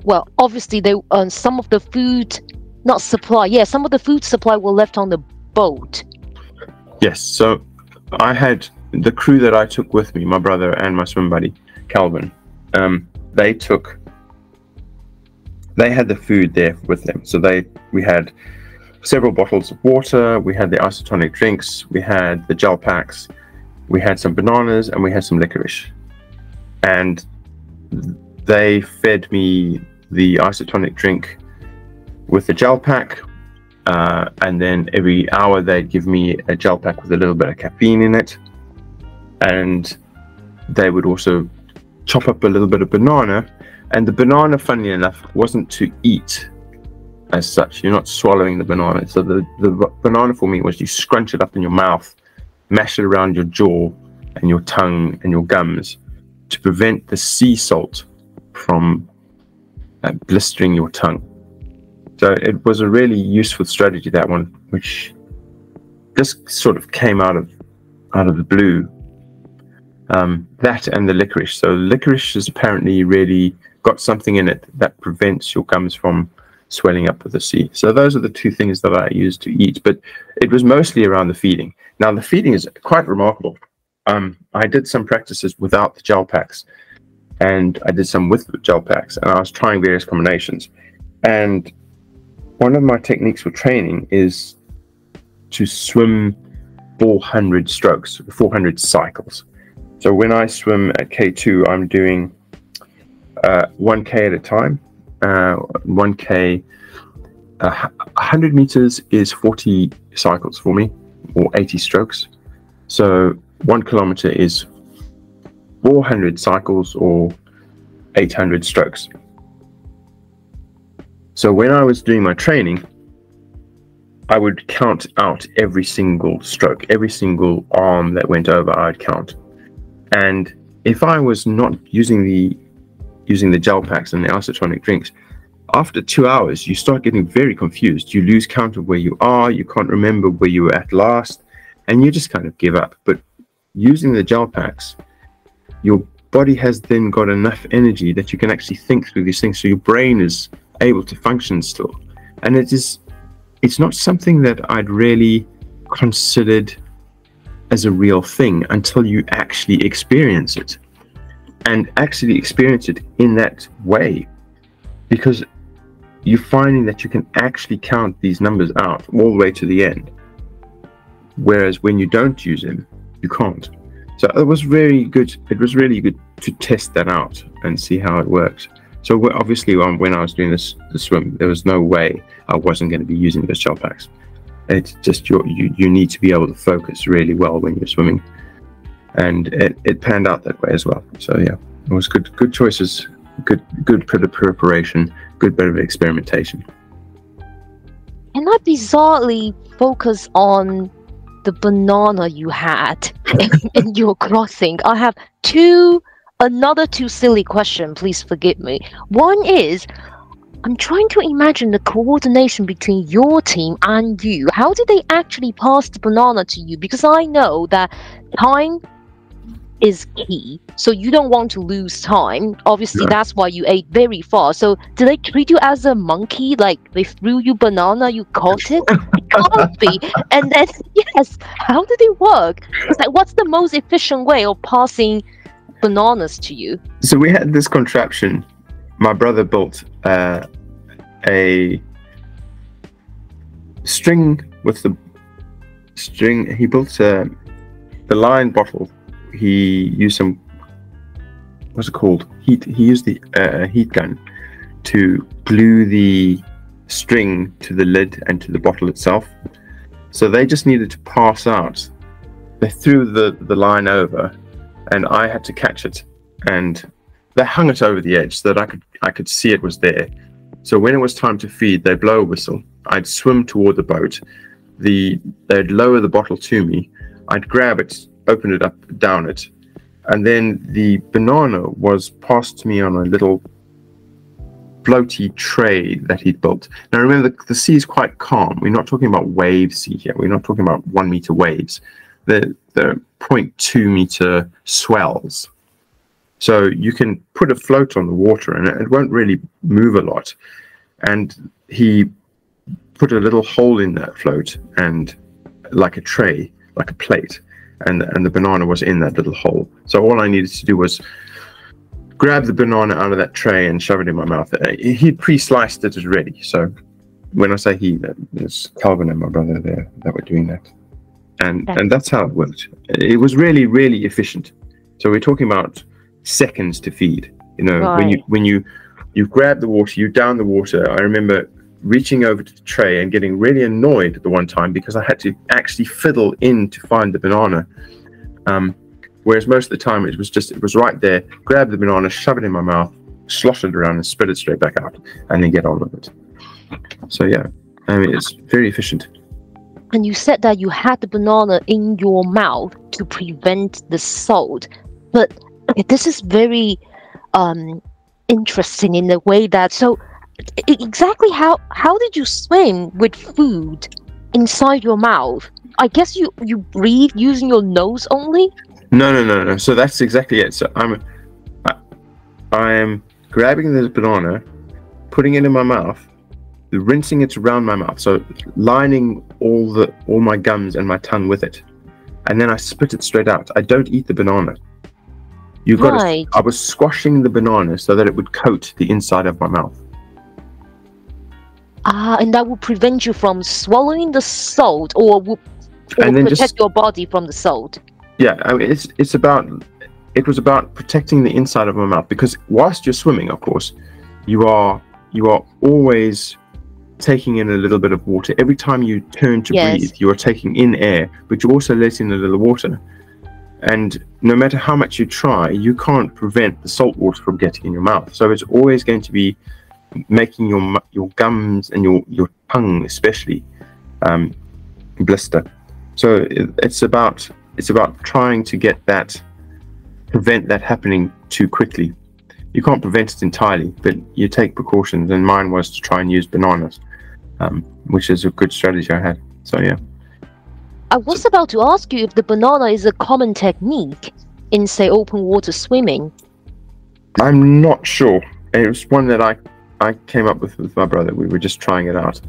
well, obviously, some of the food, not supply, yeah, some of the food supply were left on the boat. Yes, so I had the crew that I took with me, my brother and my swim buddy, Calvin. They had the food there with them. So we had several bottles of water, we had the isotonic drinks, we had the gel packs, we had some bananas, and we had some licorice. And they fed me the isotonic drink with the gel pack, and then every hour they'd give me a gel pack with a little bit of caffeine in it. And they would also chop up a little bit of banana, and the banana, funnily enough, wasn't to eat as such. You're not swallowing the banana. So the banana for me was you scrunch it up in your mouth, mash it around your jaw and your tongue and your gums to prevent the sea salt from blistering your tongue. So it was a really useful strategy, that one, which just sort of came out of the blue. That and the licorice. So licorice has apparently really got something in it that prevents your gums from swelling up with the sea. So those are the two things that I used to eat, but it was mostly around the feeding. Now the feeding is quite remarkable. I did some practices without the gel packs, and I did some with the gel packs, and I was trying various combinations. And one of my techniques for training is to swim 400 strokes, 400 cycles. So when I swim at K2, I'm doing 1K at a time. 1K, 100 meters is 40 cycles for me, or 80 strokes. So 1 kilometer is 400 cycles, or 800 strokes. So when I was doing my training, I would count out every single stroke, every single arm that went over, I'd count. And if I was not using the gel packs and the isotonic drinks, after 2 hours, you start getting very confused. You lose count of where you are. You can't remember where you were at last, and you just kind of give up. But using the gel packs, your body has then got enough energy that you can actually think through these things. So your brain is able to function still. And it's not something that I'd really considered as a real thing until you actually experience it, and actually experience it in that way, because you're finding that you can actually count these numbers out all the way to the end, whereas when you don't use them, you can't. So it was really good. It was really good to test that out and see how it works. So obviously, when I was doing the swim, there was no way I wasn't going to be using those gel packs. It's just you need to be able to focus really well when you're swimming, and it panned out that way as well. So yeah, it was good choices, good bit of preparation, good bit of experimentation. Can I bizarrely focus on the banana you had in your crossing? I have another two silly questions, please forgive me. One is, I'm trying to imagine the coordination between your team and you. How did they actually pass the banana to you? Because I know that time is key, so you don't want to lose time. Obviously, that's why you ate very fast. So did they treat you as a monkey? Like they threw you banana, you caught it? It can't be. And then, yes, how did it work? It's like, what's the most efficient way of passing bananas to you? So we had this contraption. My brother built a string with the string. He built the line bottle. He used some, what's it called? He used the heat gun to glue the string to the lid and to the bottle itself. So they just needed to pass out. They threw the line over, and I had to catch it, and they hung it over the edge so that I could see it was there. So when it was time to feed, they'd blow a whistle. I'd swim toward the boat. They'd lower the bottle to me. I'd grab it, open it up, down it, and then the banana was passed to me on a little floaty tray that he'd built. Now remember, the sea is quite calm. We're not talking about wave sea here. We're not talking about 1 meter waves. They're 0.2 meter swells. So you can put a float on the water and it won't really move a lot. And he put a little hole in that float, and like a tray, like a plate, and the banana was in that little hole. So all I needed to do was grab the banana out of that tray and shove it in my mouth. He'd pre-sliced it as ready. So when I say he, there's Calvin and my brother there that were doing that. And that's how it worked. It was really, really efficient. So we're talking about seconds to feed. You know, right. when you grab the water, you down the water. I remember reaching over to the tray and getting really annoyed at the one time because I had to actually fiddle in to find the banana. Whereas most of the time it was right there, grab the banana, shove it in my mouth, slosh it around and spit it straight back out, and then get on with it. So yeah, I mean, it's very efficient. And you said that you had the banana in your mouth to prevent the salt. But this is very interesting in the way that, so exactly how did you swim with food inside your mouth? I guess you breathe using your nose only? No. So that's exactly it. So I am grabbing the banana, putting it in my mouth, rinsing it around my mouth, so lining all my gums and my tongue with it, and then I spit it straight out. I don't eat the banana. I was squashing the banana so that it would coat the inside of my mouth. And that would prevent you from swallowing the salt, or protect your body from the salt. Yeah, I mean, it was about protecting the inside of my mouth, because whilst you're swimming, of course, you are always taking in a little bit of water. Every time you turn to breathe, you are taking in air, but you're also letting a little water. And no matter how much you try, you can't prevent the salt water from getting in your mouth. So it's always going to be making your gums and your tongue especially blister. So it's about trying to prevent that happening too quickly. You can't prevent it entirely, but you take precautions, and mine was to try and use bananas, which is a good strategy I had. So yeah. I was about to ask you if the banana is a common technique in, say, open water swimming. I'm not sure. It was one that I came up with my brother. We were just trying it out.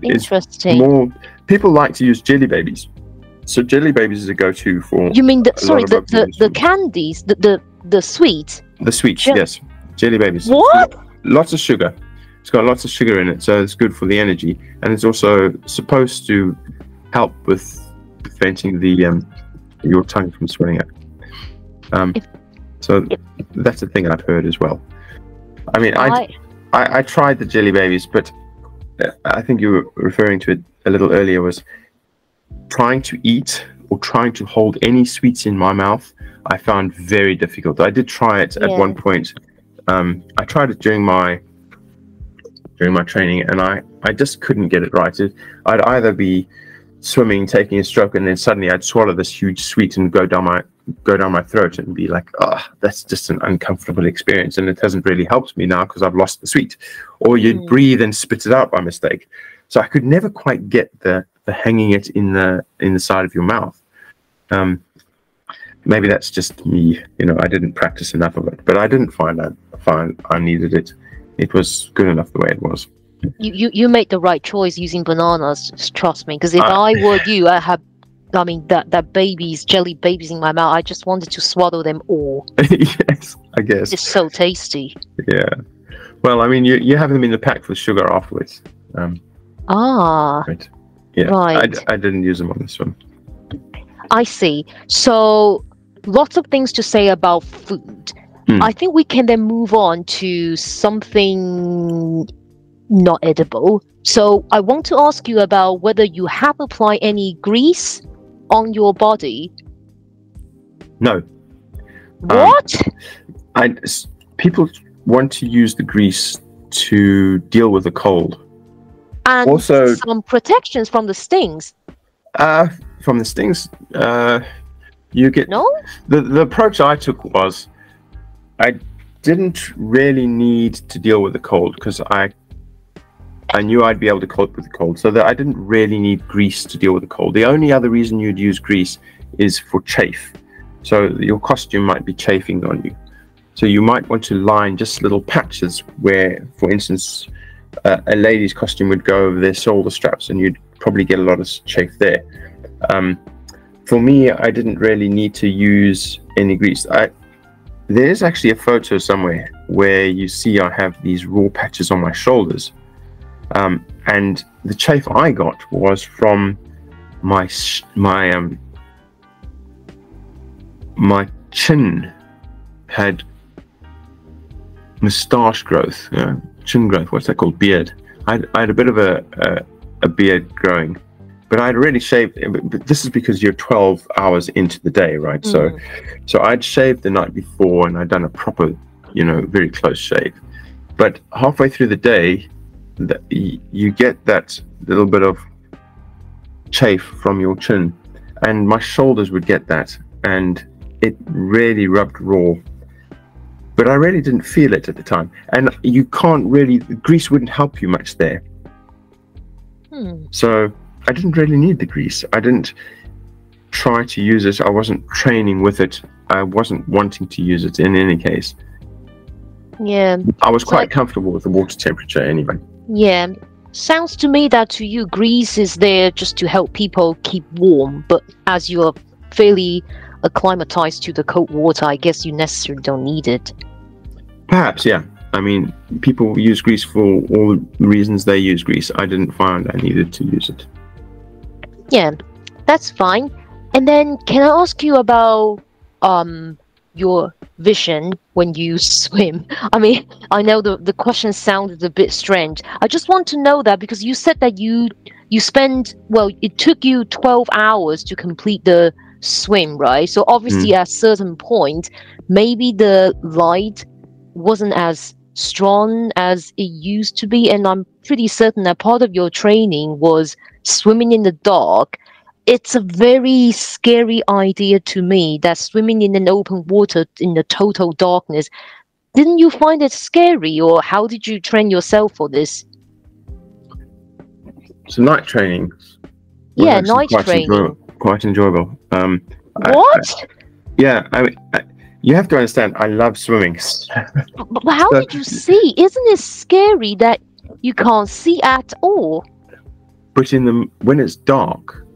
Interesting. More people like to use jelly babies. So jelly babies is a go-to for. You mean the candies, the sweets? The sweets, yes. Jelly babies. What? Lots of sugar. It's got lots of sugar in it, so it's good for the energy, and it's also supposed to help with preventing your tongue from swelling up. So that's the thing I've heard as well. I mean, I tried the jelly babies, but I think you were referring to it a little earlier, was trying to eat or trying to hold any sweets in my mouth. I found very difficult. I did try it at one point. I tried it during my training, and I just couldn't get it right. I'd either be swimming, taking a stroke, and then suddenly I'd swallow this huge sweet and go down my throat and be like, that's just an uncomfortable experience, and it hasn't really helped me now because I've lost the sweet. Or you'd breathe and spit it out by mistake. So I could never quite get the hanging it in the side of your mouth. Maybe that's just me. I didn't practice enough of it, but I didn't find I needed it. It was good enough the way it was. You made the right choice using bananas. Trust me, because if I were you, that jelly babies in my mouth, I just wanted to swallow them all. Yes, I guess. It's so tasty. Yeah. Well, I mean, you have them in the pack with sugar afterwards. Right. Yeah. Right. I didn't use them on this one. I see. So, lots of things to say about food. I think we can then move on to something not edible. So I want to ask you about whether you have applied any grease on your body. No. What? People want to use the grease to deal with the cold. And also some protections from the stings. From the stings, you get... No? The approach I took was I didn't really need to deal with the cold because I knew I'd be able to cope with the cold, so that I didn't really need grease to deal with the cold. The only other reason you'd use grease is for chafe. So your costume might be chafing on you. So you might want to line just little patches where, for instance, a lady's costume would go over their shoulder straps, and you'd probably get a lot of chafe there. For me, I didn't really need to use any grease. There's actually a photo somewhere where you see I have these raw patches on my shoulders. And the chafe I got was from my chin had moustache growth, chin growth. What's that called? Beard. I had a bit of a beard growing, but I'd already shaved. But this is because you're 12 hours into the day, right? So I'd shaved the night before, and I'd done a proper, very close shave. But halfway through the day, you get that little bit of chafe from your chin, and my shoulders would get that, and it really rubbed raw. But I really didn't feel it at the time, and you can't really, grease wouldn't help you much there. So I didn't really need the grease. I didn't try to use it. I wasn't training with it. I wasn't wanting to use it in any case. Yeah. I was quite comfortable with the water temperature anyway. Yeah. Sounds to me that to you, grease is there just to help people keep warm. But as you're fairly acclimatized to the cold water, I guess you necessarily don't need it. Perhaps, yeah. I mean, people use grease for all the reasons they use grease. I didn't find I needed to use it. Yeah, that's fine. And then can I ask you about your vision when you swim? I mean, I know the question sounded a bit strange. I just want to know that because you said that you spent, well, it took you 12 hours to complete the swim, right? So obviously at a certain point, maybe the light wasn't as strong as it used to be, and I'm pretty certain that part of your training was swimming in the dark. It's a very scary idea to me that swimming in an open water in the total darkness. Didn't you find it scary, or how did you train yourself for this? So night training. Yeah, night training. Quite enjoyable. What? You have to understand, I love swimming. But how did you see? Isn't it scary that you can't see at all? But when it's dark,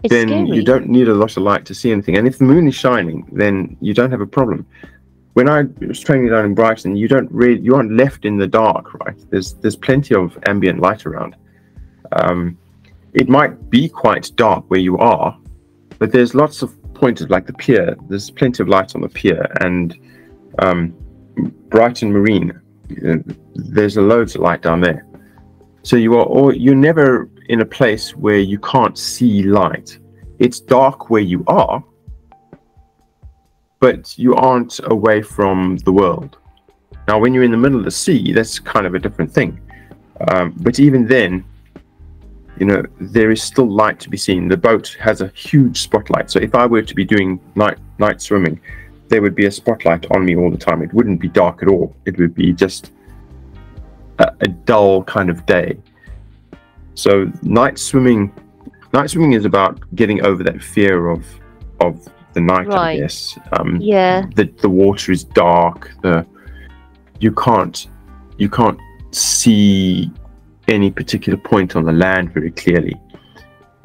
then scary. You don't need a lot of light to see anything. And if the moon is shining, then you don't have a problem. When I was training down in Brighton, you aren't left in the dark, right? There's plenty of ambient light around. It might be quite dark where you are, but there's lots of points like the pier. There's plenty of light on the pier, and Brighton Marine. There's loads of light down there. So you're never in a place where you can't see light. It's dark where you are, but you aren't away from the world. Now, when you're in the middle of the sea, that's kind of a different thing. But even then, there is still light to be seen. The boat has a huge spotlight. So if I were to be doing night swimming, there would be a spotlight on me all the time. It wouldn't be dark at all. It would be just a dull kind of day. So night swimming is about getting over that fear of the night, right. I guess. Yeah. The water is dark. You can't see any particular point on the land very clearly.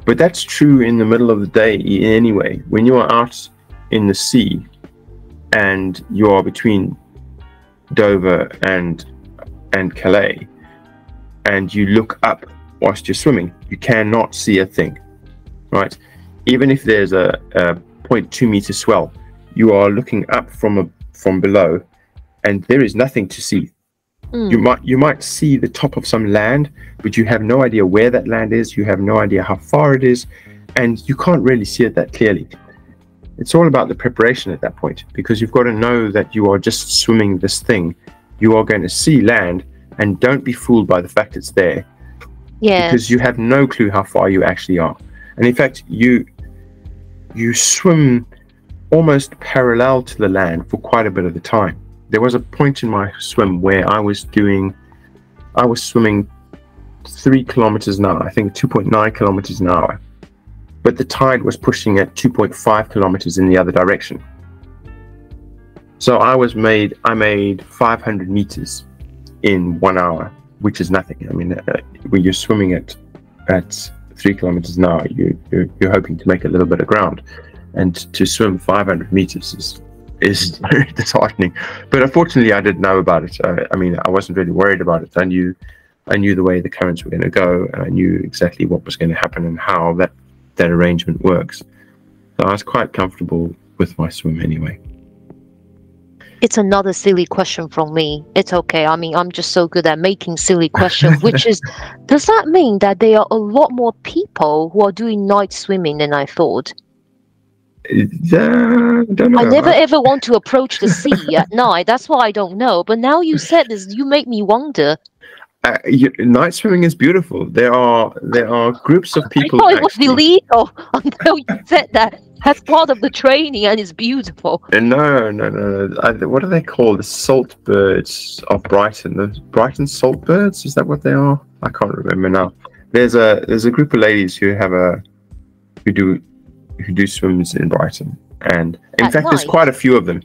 But that's true in the middle of the day anyway. When you are out in the sea and you are between Dover and Calais, and you look up whilst you're swimming, you cannot see a thing, right? Even if there's a 0.2 meter swell, you are looking up from below, and there is nothing to see. You might see the top of some land, but you have no idea where that land is. You have no idea how far it is, and you can't really see it that clearly. It's all about the preparation at that point, because you've got to know that you are just swimming this thing. You are going to see land, and don't be fooled by the fact it's there. Yeah. Because you have no clue how far you actually are. And in fact, you swim almost parallel to the land for quite a bit of the time. There was a point in my swim where I was swimming 3 kilometers an hour, I think 2.9 kilometers an hour, but the tide was pushing at 2.5 kilometers in the other direction. So I made 500 meters in 1 hour, which is nothing. I mean, when you're swimming at 3 kilometers an hour, you're hoping to make a little bit of ground, and to swim 500 meters is very disheartening. But unfortunately, I didn't know about it. I wasn't really worried about it. I knew the way the currents were going to go, and I knew exactly what was going to happen and how that arrangement works. So I was quite comfortable with my swim anyway. It's another silly question from me. It's okay. I mean, I'm just so good at making silly questions, which is, does that mean that there are a lot more people who are doing night swimming than I thought? Don't know. I never ever want to approach the sea at night. That's why I don't know. But now you said this, you make me wonder. Night swimming is beautiful. There are groups of people. I thought it was illegal until you said that. That's part of the training, and it's beautiful. No. What are they called? The salt birds of Brighton. The Brighton salt birds. Is that what they are? I can't remember now. There's a group of ladies who do swims in Brighton, and in fact, there's quite a few of them,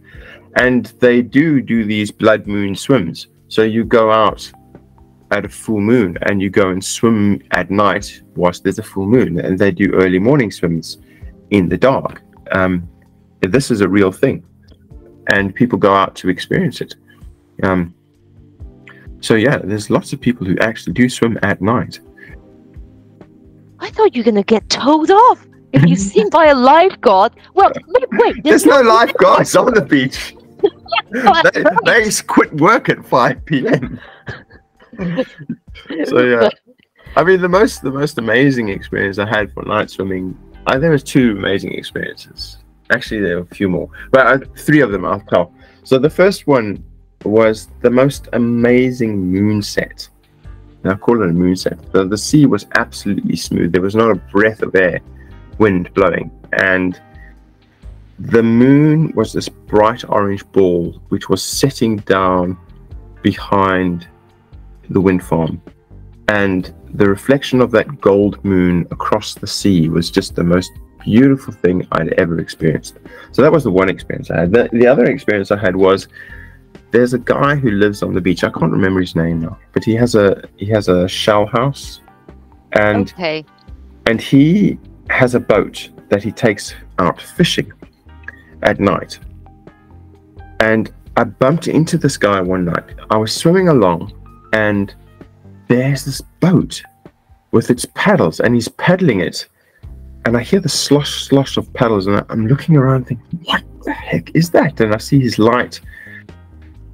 and they do these blood moon swims. So you go out at a full moon and you go and swim at night whilst there's a full moon, and they do early morning swims in the dark. This is a real thing, and people go out to experience it. So yeah, there's lots of people who actually do swim at night. I thought you were gonna get towed off if you're seen by a lifeguard. Well, wait. There's no lifeguards on the beach. They quit work at 5 p.m. So yeah, I mean, the most amazing experience I had for night swimming, there was 2 amazing experiences. Actually, there were a few more, but 3 of them I'll tell. So the first one was the most amazing moonset. And I call it a moonset. The sea was absolutely smooth. There was not a breath of wind blowing. And the moon was this bright orange ball which was setting down behind the wind farm. And the reflection of that gold moon across the sea was just the most beautiful thing I'd ever experienced. So that was the one experience I had. The other experience I had was, there's a guy who lives on the beach. I can't remember his name now, but he has a shell house, and he has a boat that he takes out fishing at night. And I bumped into this guy one night. I was swimming along, and there's this boat with its paddles, and he's paddling it. And I hear the slosh of paddles, and I'm looking around thinking, what the heck is that? And I see his light.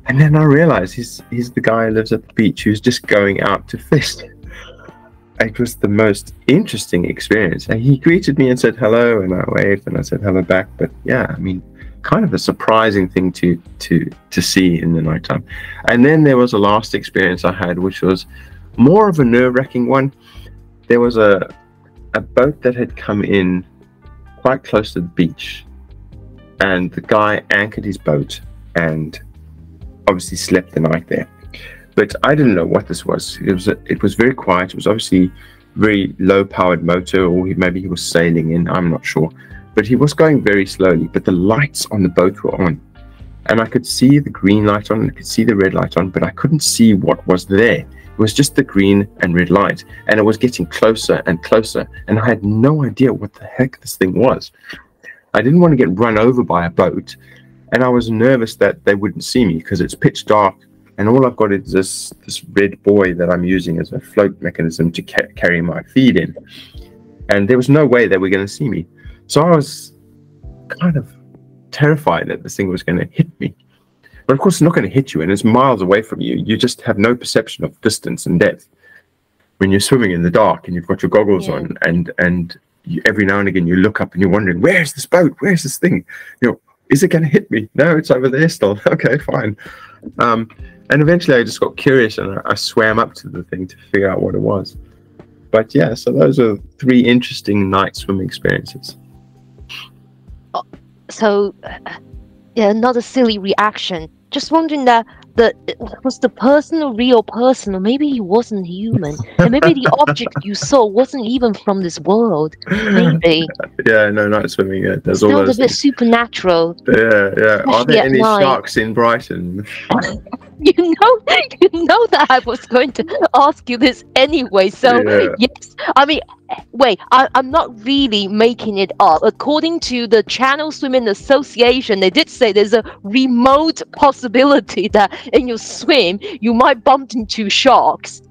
And then I realize he's the guy who lives at the beach who's just going out to fish. It was the most interesting experience. And he greeted me and said hello, and I waved and I said hello back. But yeah, I mean, kind of a surprising thing to see in the nighttime. And then there was a last experience I had, which was more of a nerve-wracking one. There was a boat that had come in quite close to the beach, and the guy anchored his boat and obviously slept the night there. But I didn't know what this was. It was very quiet. It was obviously very low powered motor, or maybe he was sailing in, I'm not sure. But he was going very slowly, but the lights on the boat were on, and I could see the green light on, and I could see the red light on, but I couldn't see what was there. It was just the green and red light, and it was getting closer and closer, and I had no idea what the heck this thing was. I didn't want to get run over by a boat, and I was nervous that they wouldn't see me because it's pitch dark, and all I've got is this red buoy that I'm using as a float mechanism to carry my feed in, and there was no way they were going to see me. So I was kind of terrified that this thing was going to hit me. But of course, it's not going to hit you, and it's miles away from you. You just have no perception of distance and depth when you're swimming in the dark and you've got your goggles on, and you, every now and again you look up and you're wondering, where's this boat? Where's this thing? You know, is it going to hit me? No, it's over there still. Okay, fine. And eventually I just got curious, and I swam up to the thing to figure out what it was. But yeah, so those are 3 interesting night swimming experiences. So, yeah, not a silly reaction. Just wondering that was the person a real person, or maybe he wasn't human, and maybe the object you saw wasn't even from this world. Maybe. Yeah, no, night swimming. Yeah, there's all those a bit supernatural. Yeah. Are there any sharks in Brighton? You know that I was going to ask you this anyway. So yes, I mean, wait, I'm not really making it up. According to the Channel Swimming Association, they did say there's a remote possibility that in your swim you might bump into sharks.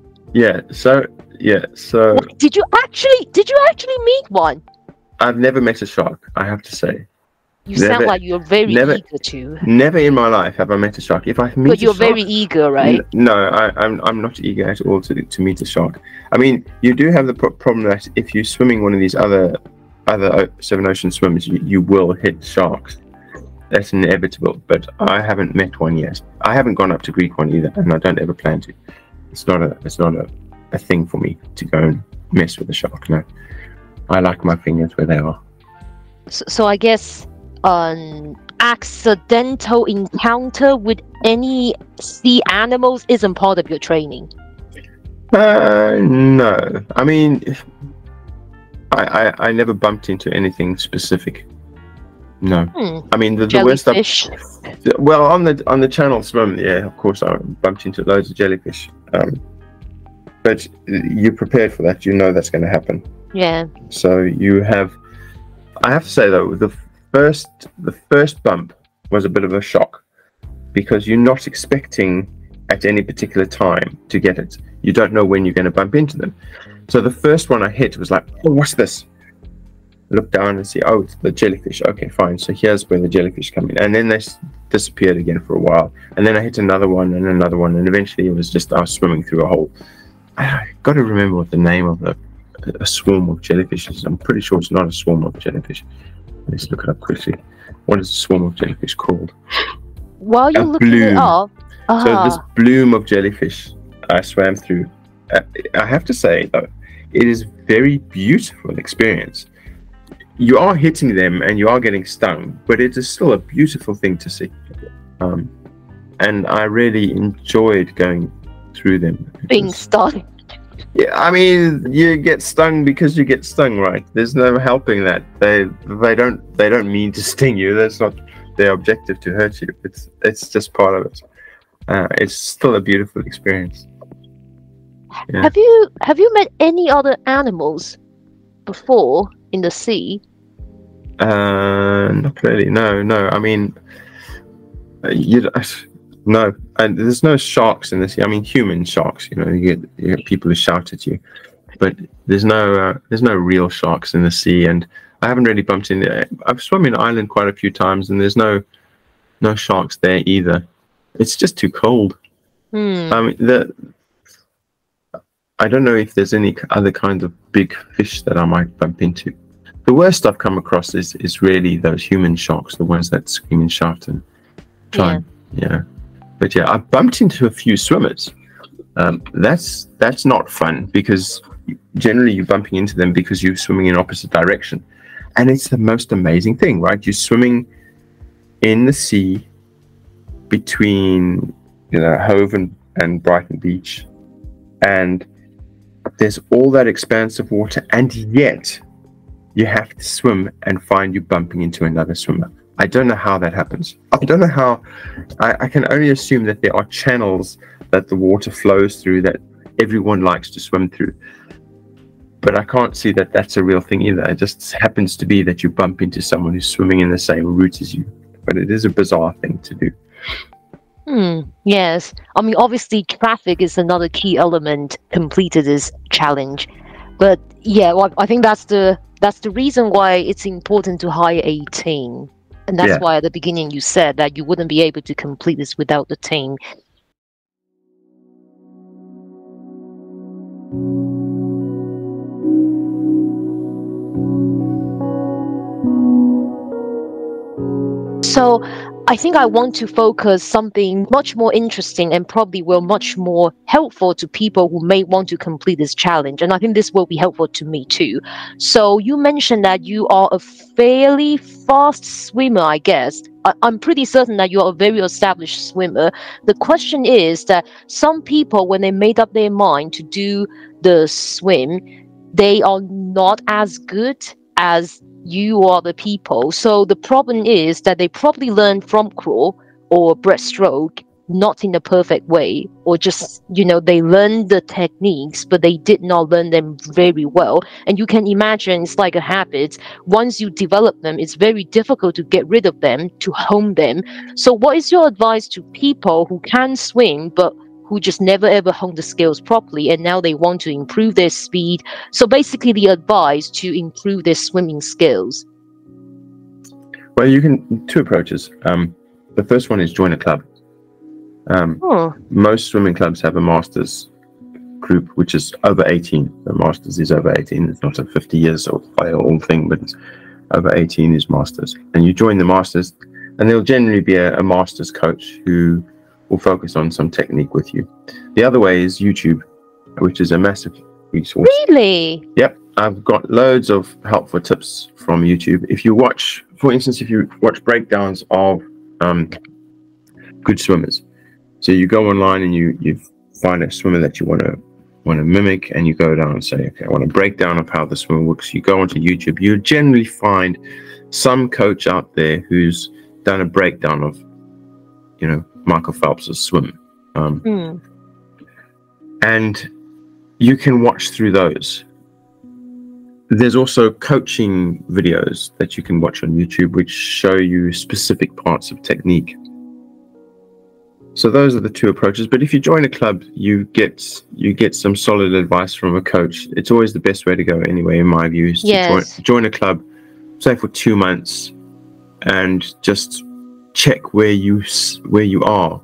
So did you actually meet one? I've never met a shark, I have to say. You sound like you're very eager to. Never in my life have I met a shark. If I meet but you're very eager, right? No, I'm not eager at all to meet a shark. I mean, you do have the problem that if you're swimming one of these other Seven Ocean swims, you will hit sharks. That's inevitable. But I haven't met one yet. I haven't gone up to Greek one either, and I don't ever plan to. It's not a thing for me to go and mess with a shark. No, I like my fingers where they are. So I guess an accidental encounter with any sea animals isn't part of your training. No, I mean, I never bumped into anything specific. No, I mean the worst stuff. Well, on the channel swim, yeah, of course I bumped into loads of jellyfish. But you're prepared for that. You know that's going to happen. Yeah. So you have. I have to say though, the first bump was a bit of a shock because you're not expecting at any particular time to get it. You don't know when you're going to bump into them. So the first one I hit was like, oh, what's this? Look down and see, oh, it's the jellyfish. Okay, fine. So here's where the jellyfish come in. And then they disappeared again for a while. And then I hit another one and another one. And eventually it was just, I was swimming through a hole. I got to remember what the name of a swarm of jellyfish is. I'm pretty sure it's not a swarm of jellyfish. Let's look it up quickly. What is a swarm of jellyfish called? while you're A looking it bloom. up, So this bloom of jellyfish I swam through, I have to say though, it is very beautiful experience. You are hitting them and you are getting stung, but it is still a beautiful thing to see. And I really enjoyed going through them. being stung. Yeah, I mean, you get stung because you get stung, right? There's no helping that. They don't mean to sting you. That's not their objective to hurt you. It's just part of it. It's still a beautiful experience. Yeah. Have you met any other animals before in the sea? Not really. No. I mean, no. And there's no sharks in the sea. I mean, human sharks. You get people who shout at you, but there's no real sharks in the sea. And I haven't really bumped in there. I've swum in Ireland quite a few times, and there's no sharks there either. It's just too cold. I mean, I don't know if there's any other kinds of big fish that I might bump into. The worst I've come across is really those human sharks, the ones that scream and shout and try. Yeah. But yeah, I've bumped into a few swimmers. That's not fun, because generally you're bumping into them because you're swimming in opposite direction. And it's the most amazing thing, right? You're swimming in the sea between Hove and Brighton Beach, and there's all that expanse of water, and yet you have to swim and find you bumping into another swimmer. I don't know how that happens. I don't know how. I can only assume that there are channels that the water flows through that everyone likes to swim through. But I can't see that that's a real thing either. It just happens to be that you bump into someone who's swimming in the same route as you. But it is a bizarre thing to do. Yes. I mean, obviously, traffic is another key element completed this challenge. But yeah, well, I think that's the reason why it's important to hire a team. And that's why at the beginning you said that you wouldn't be able to complete this without the team. So I think I want to focus something much more interesting and probably will much more helpful to people who may want to complete this challenge. And I think this will be helpful to me too. So you mentioned that you are a fairly fast swimmer, I guess. I'm pretty certain that you are a very established swimmer. The question is that some people, when they made up their mind to do the swim, they are not as good as you are the people. So the problem is that they probably learn from crawl or breaststroke not in the perfect way, or just they learn the techniques but they did not learn them very well. And you can imagine it's like a habit. Once you develop them, it's very difficult to get rid of them, to hone them. So what is your advice to people who can swim but who just never ever honed the skills properly, and now they want to improve their speed? So basically the advice to improve their swimming skills. Well, you can two approaches. The first one is join a club. Most swimming clubs have a masters group, which is over 18. The masters is over 18. It's not a 50 years old thing, but it's over 18 is masters. And you join the masters, and there'll generally be a masters coach who will focus on some technique with you. The other way is YouTube, which is a massive resource. Really? Yep. I've got loads of helpful tips from YouTube. If you watch, for instance, breakdowns of good swimmers, so you go online and you find a swimmer that you want to mimic, and you go down and say, okay, I want a breakdown of how the swimmer works. You go onto YouTube, you generally find some coach out there who's done a breakdown of Michael Phelps' swim, and you can watch through those. There's also coaching videos that you can watch on YouTube which show you specific parts of technique. So those are the two approaches. But if you join a club, you get some solid advice from a coach. It's always the best way to go anyway, in my view, is to join a club, say for 2 months, and just check where you are,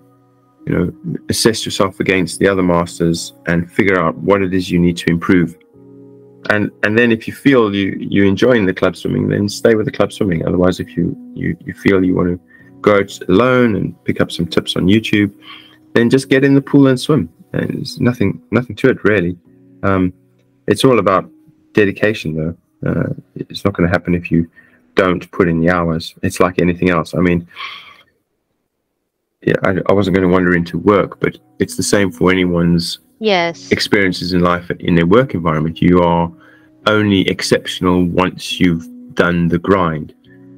assess yourself against the other masters and figure out what it is you need to improve. And then if you feel you're enjoying the club swimming, then stay with the club swimming. Otherwise, if you feel you want to go out alone and pick up some tips on YouTube, then just get in the pool and swim. And there's nothing to it really. It's all about dedication, though. It's not going to happen if you don't put in the hours. It's like anything else. I mean, yeah, I wasn't going to wander into work, but it's the same for anyone's experiences in life in their work environment. You are only exceptional once you've done the grind.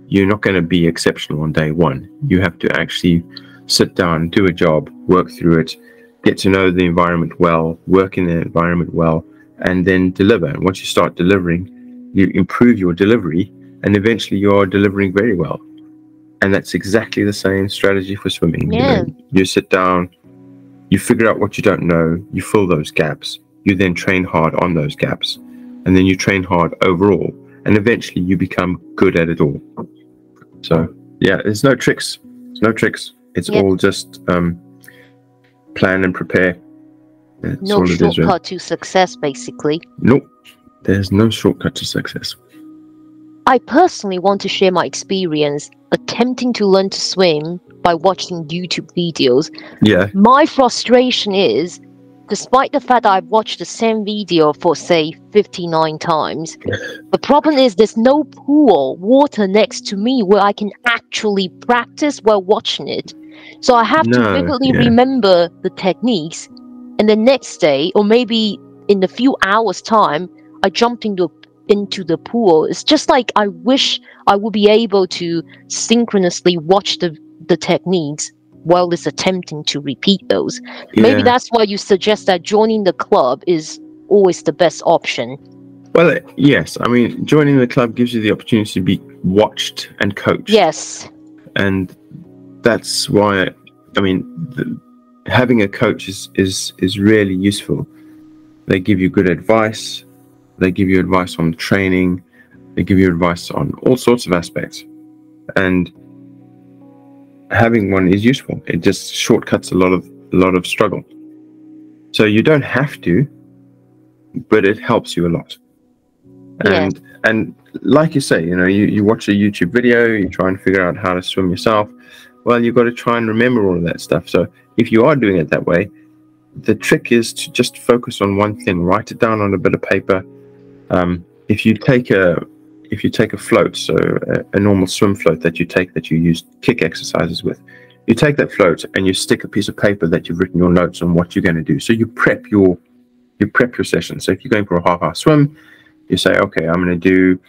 You're not going to be exceptional on day one. You have to actually sit down, do a job, work through it, get to know the environment well, work in the environment well, and then deliver. And once you start delivering, you improve your delivery, and eventually you're delivering very well. And that's exactly the same strategy for swimming. Yeah. You sit down, you figure out what you don't know, you fill those gaps, you then train hard on those gaps, and then you train hard overall, and eventually you become good at it all. So yeah, there's no tricks. There's no tricks. It's all just plan and prepare. That's no shortcut to success, basically. Nope. There's no shortcut to success. I personally want to share my experience attempting to learn to swim by watching YouTube videos. Yeah. My frustration is, despite the fact that I've watched the same video for, say, 59 times, the problem is there's no pool, water next to me where I can actually practice while watching it. So I have to vividly remember the techniques, and the next day, or maybe in a few hours' time, I jumped into the pool. It's just like I wish I would be able to synchronously watch the techniques while it's attempting to repeat those. Maybe that's why you suggest that joining the club is always the best option. Well, yes. I mean, joining the club gives you the opportunity to be watched and coached. Yes. And that's why, I mean, having a coach is really useful. They give you good advice. They give you advice on training. They give you advice on all sorts of aspects. And having one is useful. It just shortcuts a lot of struggle. So you don't have to, but it helps you a lot. And like you say, you watch a YouTube video, you try and figure out how to swim yourself. Well, you've got to try and remember all of that stuff. So if you are doing it that way, the trick is to just focus on one thing. Write it down on a bit of paper. If you take a float, so a normal swim float that you use kick exercises with, you take that float and you stick a piece of paper that you've written your notes on what you're going to do. So you prep your session. So if you're going for a half-hour swim, you say, okay, I'm going to do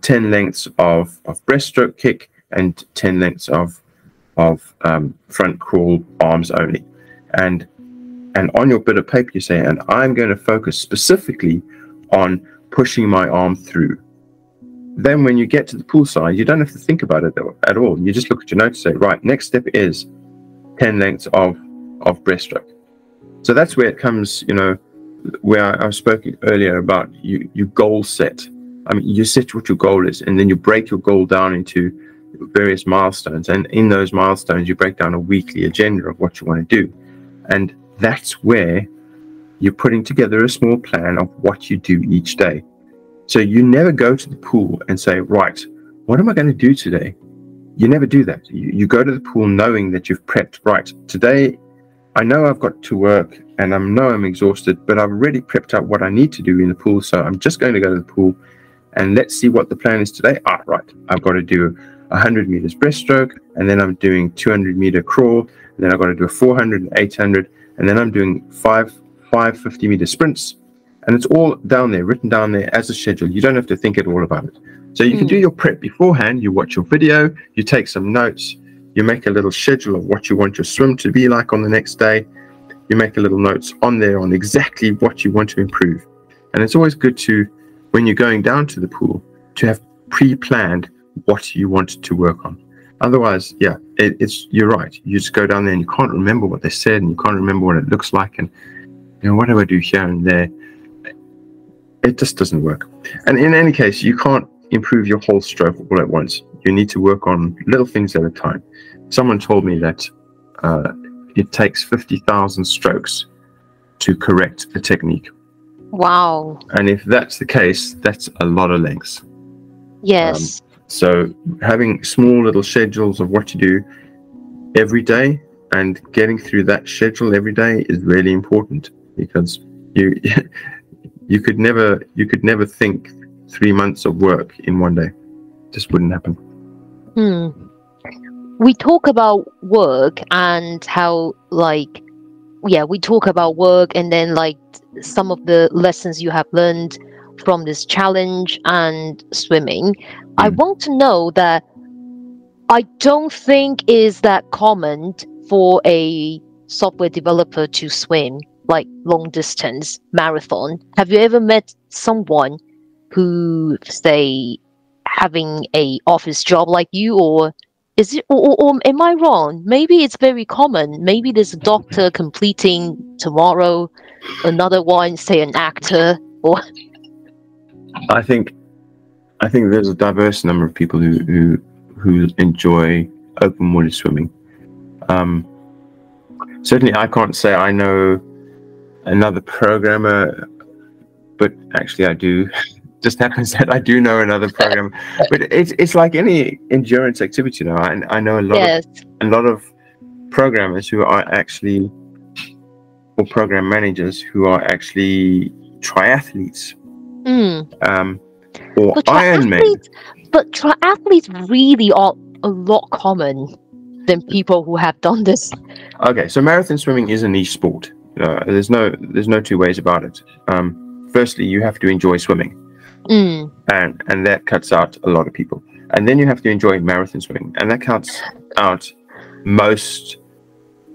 10 lengths of breaststroke kick and 10 lengths of front crawl arms only. And on your bit of paper, you say, and I'm going to focus specifically on pushing my arm through. Then when you get to the pool side, you don't have to think about it at all. You just look at your notes and say, right, next step is 10 lengths of breaststroke. So that's where it comes, where I was speaking earlier about you goal set. I mean, you set what your goal is, and then you break your goal down into various milestones. And in those milestones, you break down a weekly agenda of what you want to do. And that's where you're putting together a small plan of what you do each day. So you never go to the pool and say, right, what am I going to do today? You never do that. You go to the pool knowing that you've prepped. Right, today I know I've got to work and I know I'm exhausted, but I've already prepped out what I need to do in the pool. So I'm just going to go to the pool and let's see what the plan is today. Right, I've got to do 100 meters breaststroke, and then I'm doing 200 meter crawl, and then I've got to do a 400 and 800, and then I'm doing five 50 meter sprints. And it's all down there, written down there as a schedule. You don't have to think at all about it. So you can do your prep beforehand. You watch your video, you take some notes, you make a little schedule of what you want your swim to be like on the next day. You make a little notes on there on exactly what you want to improve. And it's always good to, when you're going down to the pool, to have pre-planned what you want to work on. Otherwise, you're right. You just go down there and you can't remember what they said, and you can't remember what it looks like, and what do I do here and there? It just doesn't work. And in any case, you can't improve your whole stroke all at once. You need to work on little things at a time. Someone told me that it takes 50,000 strokes to correct a technique. Wow. And if that's the case, that's a lot of lengths. Yes. So having small little schedules of what you do every day and getting through that schedule every day is really important, because you you could never think 3 months of work in one day. Just wouldn't happen. We talk about work and how, like, we talk about work and then like some of the lessons you have learned from this challenge and swimming. I want to know that I don't think is that common for a software developer to swim like long distance marathon. Have you ever met someone who, say, having a office job like you, or is it, or am I wrong? Maybe it's very common. Maybe there's a doctor completing tomorrow, another one, say, an actor, or I think there's a diverse number of people who enjoy open water swimming. Certainly, I can't say I know another programmer, but actually I do. Just happens that I do know another programmer. But it's like any endurance activity, you know. I know a lot of programmers who are actually, or program managers who are actually triathletes. Or Ironman. But triathletes really are a lot common than people who have done this. Okay, so marathon swimming is a niche sport. There's no two ways about it. Firstly, you have to enjoy swimming, and that cuts out a lot of people. And then you have to enjoy marathon swimming, and that cuts out most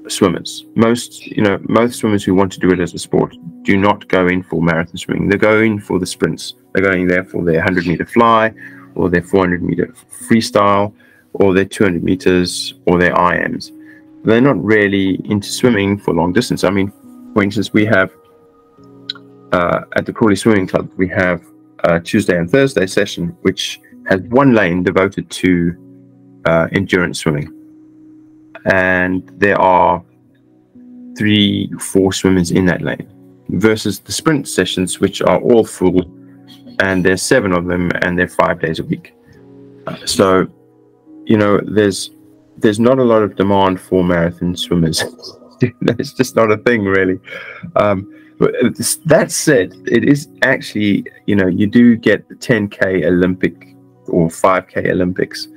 swimmers. Most swimmers who want to do it as a sport do not go in for marathon swimming. They're going for the sprints. They're going there for their 100-meter fly, or their 400-meter freestyle, or their 200 meters, or their IMs. They're not really into swimming for long distance. I mean, for instance, we have at the Crawley Swimming Club, we have a Tuesday and Thursday session, which has one lane devoted to endurance swimming. And there are 3-4 swimmers in that lane, versus the sprint sessions, which are all full, and there's 7 of them, and they're 5 days a week. So, there's not a lot of demand for marathon swimmers. It's just not a thing, really. But that said, it is actually, you do get the 10K Olympic or 5K Olympics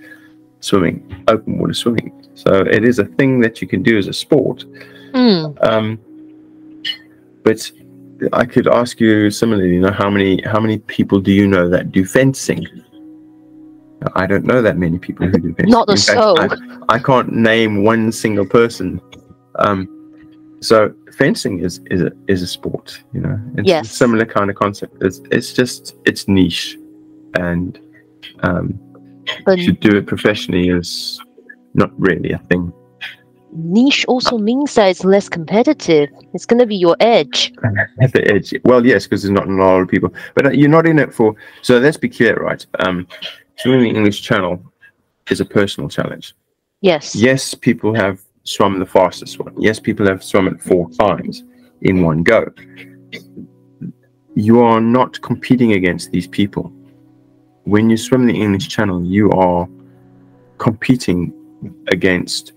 swimming, open water swimming. So it is a thing that you can do as a sport. But I could ask you similarly, how many people do you know that do fencing? I don't know that many people who do fencing. Not a soul. I can't name one single person. So fencing is a sport, It's a similar kind of concept. It's niche, and to do it professionally is not really a thing. Niche also means that it's less competitive. It's going to be your edge. At the edge. Well, yes, because there's not a lot of people. But you're not in it for... So let's be clear, right? Swimming the English Channel is a personal challenge. Yes. Yes, people have swum the fastest one. Yes, people have swum it 4 times in one go. You are not competing against these people. When you swim the English Channel, you are competing against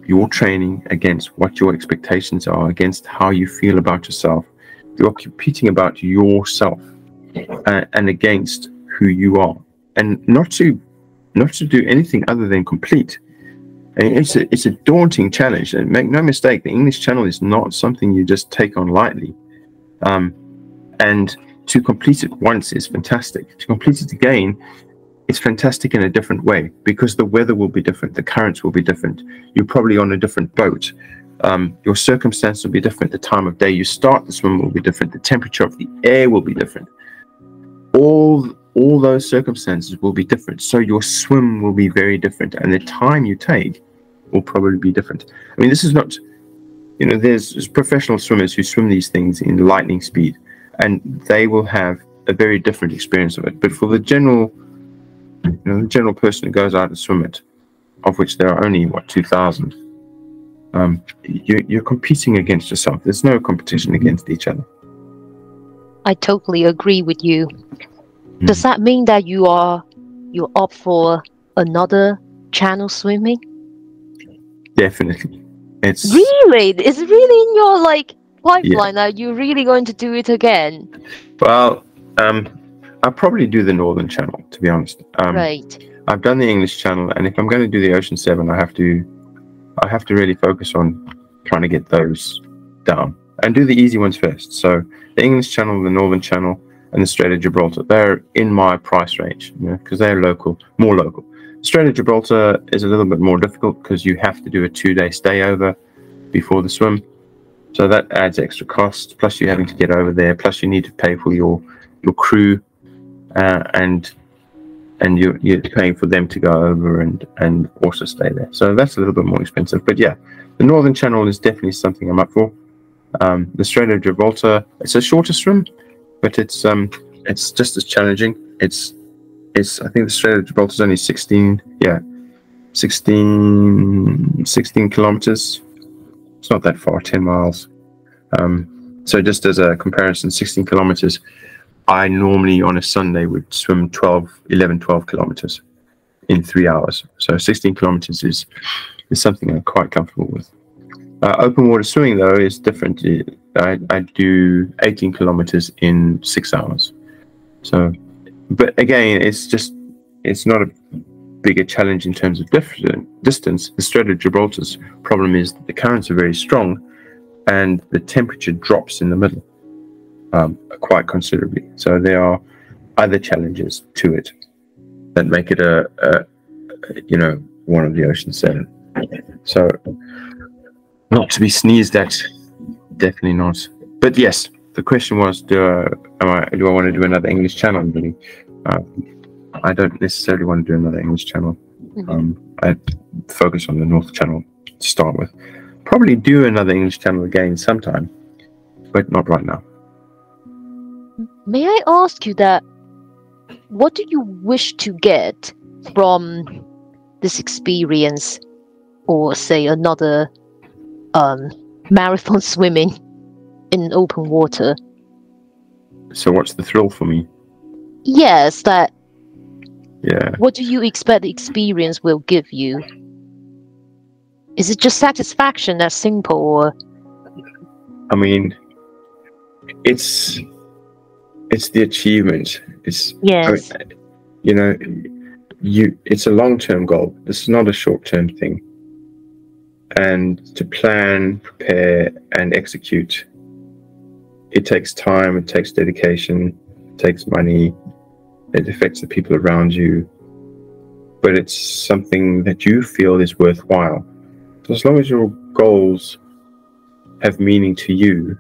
your training, against what your expectations are, against how you feel about yourself. You're competing about yourself and against who you are, and not to do anything other than complete. And it's a daunting challenge. And make no mistake, the English Channel is not something you just take on lightly. And to complete it once is fantastic. To complete it again, it's fantastic in a different way, because the weather will be different, the currents will be different. You're probably on a different boat. Your circumstances will be different. The time of day you start the swim will be different. The temperature of the air will be different. All those circumstances will be different. So your swim will be very different, and the time you take will probably be different. I mean, this is not, there's professional swimmers who swim these things in lightning speed, and they will have a very different experience of it. But for the general person who goes out to swim it, of which there are only 2,000, you're competing against yourself. There's no competition against each other. I totally agree with you. Does that mean that you are you opt for another channel swimming? Definitely. It's Really? Is it really in your yeah. pipeline? Are you really going to do it again? Well, I'll probably do the Northern Channel, to be honest. Right. I've done the English Channel, and if I'm going to do the Ocean 7, I have to really focus on trying to get those down and do the easy ones first. So the English Channel, the Northern Channel, and the Strait of Gibraltar, they're in my price range, because they're more local. Strait of Gibraltar is a little bit more difficult because you have to do a 2-day stay over before the swim. So that adds extra cost, plus you're having to get over there, plus you need to pay for your crew, and you're paying for them to go over and also stay there. So that's a little bit more expensive. But yeah, the Northern Channel is definitely something I'm up for. The Strait of Gibraltar, it's a shorter swim, but it's just as challenging. It's I think the Strait of Gibraltar is only 16 kilometers. It's not that far, 10 miles. So just as a comparison, 16 kilometers, I normally on a Sunday would swim 12 kilometers in 3 hours. So 16 kilometers is something I'm quite comfortable with. Open water swimming, though, is different. I do 18 kilometers in 6 hours. So, but again, it's not a bigger challenge in terms of distance. The Strait of Gibraltar's problem is that the currents are very strong and the temperature drops in the middle quite considerably. So there are other challenges to it that make it one of the Ocean 7. So not to be sneezed at, definitely not. But yes, the question was, do I want to do another English channel? Really, I don't necessarily want to do another English channel. I focus on the North Channel to start with. Probably do another English channel again sometime, but not right now. May I ask you that? What do you wish to get from this experience, or say another marathon swimming in open water? So what's the thrill for me? Yes, that. Yeah. What do you expect the experience will give you? Is it just satisfaction, that simple, or? I mean, it's the achievement. Yes. I mean, it's a long-term goal. This is not a short-term thing. And to plan, prepare, and execute, it takes time, it takes dedication, it takes money, it affects the people around you, but it's something that you feel is worthwhile. So as long as your goals have meaning to you,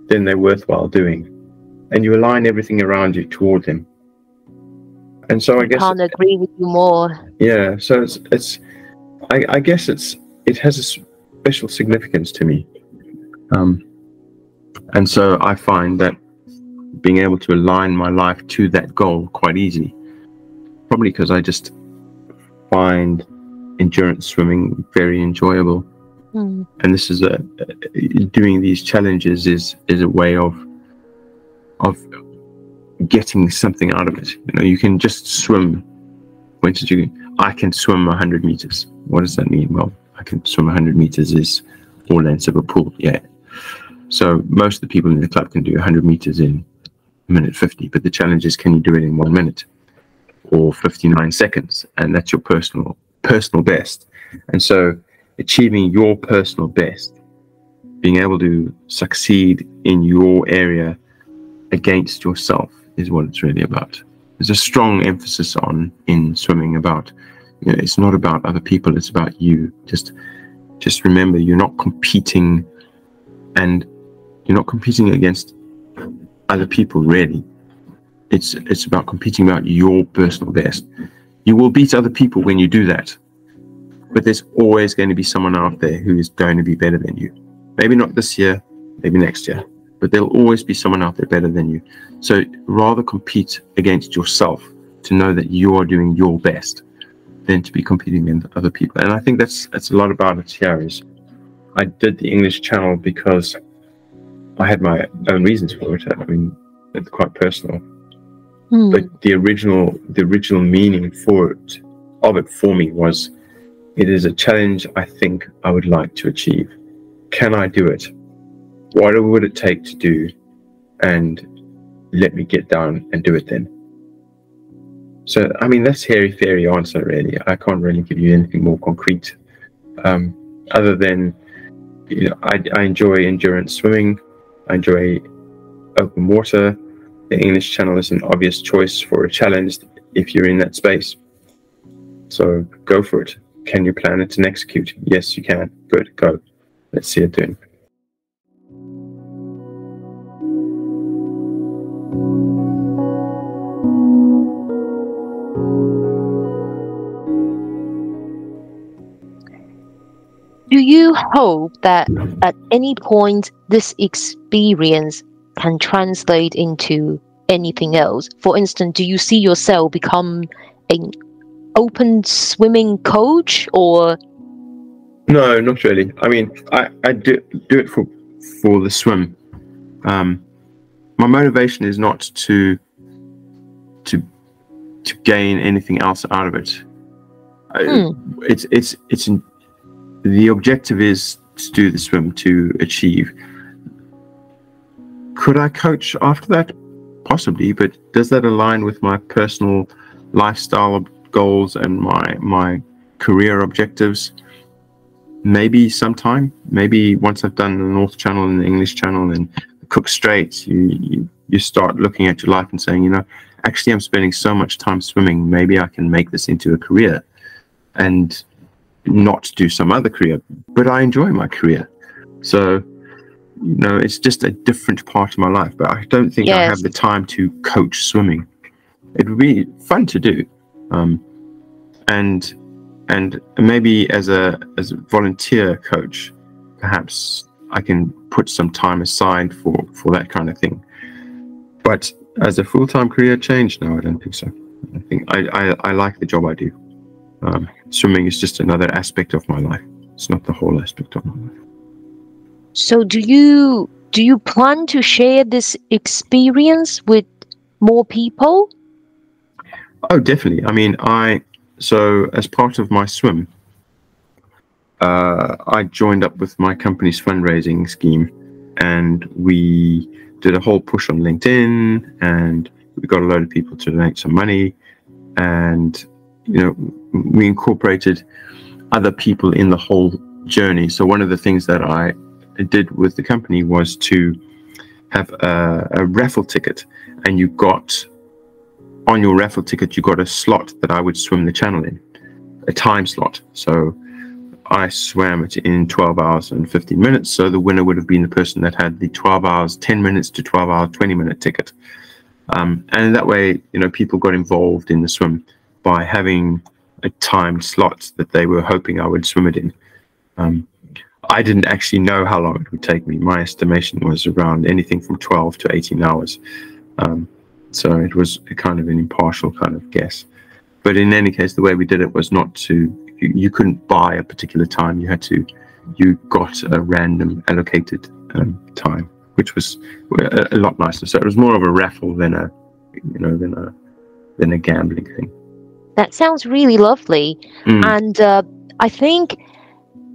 then they're worthwhile doing, and you align everything around you toward them. And so I guess can't agree with you more. Yeah, so I guess it has a special significance to me, and so I find that being able to align my life to that goal quite easily, probably because I just find endurance swimming very enjoyable. And this is doing these challenges is a way of getting something out of it. You can just swim. For instance, I can swim 100 meters. What does that mean? Well, I can swim 100 meters is 4 lengths of a pool. Yeah. So most of the people in the club can do 100 meters in a minute 50, but the challenge is, can you do it in 1 minute or 59 seconds? And that's your personal best. And so achieving your personal best, being able to succeed in your area against yourself, is what it's really about. There's a strong emphasis in swimming about, it's not about other people, it's about you. Just remember, you're not competing, and you're not competing against other people, really. It's about competing about your personal best. You will beat other people when you do that, but there's always going to be someone out there who is going to be better than you. Maybe not this year, maybe next year, but there'll always be someone out there better than you. So rather compete against yourself to know that you are doing your best than to be competing against other people. And I think that's a lot about it here. Is I did the English Channel because I had my own reasons for it. I mean, it's quite personal. But the original meaning of it for me was, it is a challenge I think I would like to achieve. Can I do it? What would it take to do? And let me get down and do it then. So, I mean, that's hairy-fairy answer, really. I can't really give you anything more concrete. Other than, I enjoy endurance swimming. I enjoy open water. The English Channel is an obvious choice for a challenge if you're in that space. So go for it. Can you plan it and execute? Yes, you can. Good, go. Let's see it doing. Do you hope that at any point this experience can translate into anything else? For instance, do you see yourself become an open swimming coach, or? No, not really. I mean, I do it for the swim. My motivation is not to gain anything else out of it. The objective is to do the swim, to achieve. Could I coach after that? Possibly, but does that align with my personal lifestyle goals and my career objectives? Maybe sometime. Maybe once I've done the North Channel and the English Channel and the Cook Straits, you start looking at your life and saying, actually I'm spending so much time swimming, maybe I can make this into a career and not do some other career. But I enjoy my career. So, it's just a different part of my life, but I don't think I have the time to coach swimming. It would be fun to do. And maybe as a volunteer coach, perhaps I can put some time aside for that kind of thing. But as a full-time career change, no, I don't think so. I think I like the job I do. Swimming is just another aspect of my life. It's not the whole aspect of my life. So do you plan to share this experience with more people? Oh, definitely. I mean, so as part of my swim, I joined up with my company's fundraising scheme, and we did a whole push on LinkedIn, and we got a load of people to donate some money, and we incorporated other people in the whole journey. So one of the things that I did with the company was to have a raffle ticket, and on your raffle ticket you got a slot that I would swim the channel in, a time slot. So I swam it in 12 hours and 15 minutes, so the winner would have been the person that had the 12 hours 10 minutes to 12 hours 20-minute ticket. And that way, people got involved in the swim by having a timed slot that they were hoping I would swim it in. I didn't actually know how long it would take me. My estimation was around anything from 12 to 18 hours. So it was a kind of an impartial kind of guess. But in any case, the way we did it was not you couldn't buy a particular time. You got a random allocated time, which was a lot nicer. So it was more of a raffle than a gambling thing. That sounds really lovely. And I think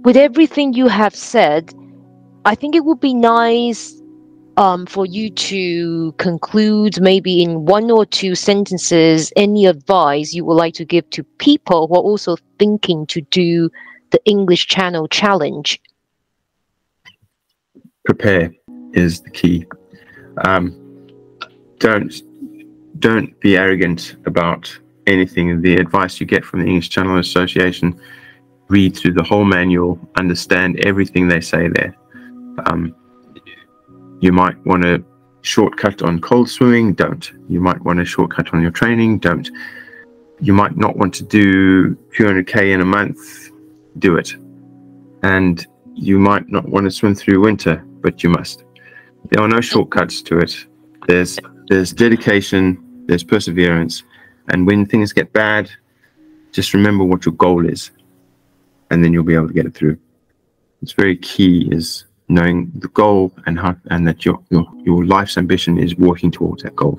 with everything you have said, I think it would be nice for you to conclude maybe in 1 or 2 sentences any advice you would like to give to people who are also thinking to do the English Channel Challenge. Prepare is the key. Don't be arrogant about anything. The advice you get from the English Channel Association, read through the whole manual, understand everything they say there. You might want to shortcut on cold swimming, don't. You might want to shortcut on your training, don't. You might not want to do 200k in a month, do it. And you might not want to swim through winter, but you must. There are no shortcuts to it. There's dedication, there's perseverance, and when things get bad, just remember what your goal is, and then you'll be able to get it through. It's very key is knowing the goal and that your life's ambition is working towards that goal.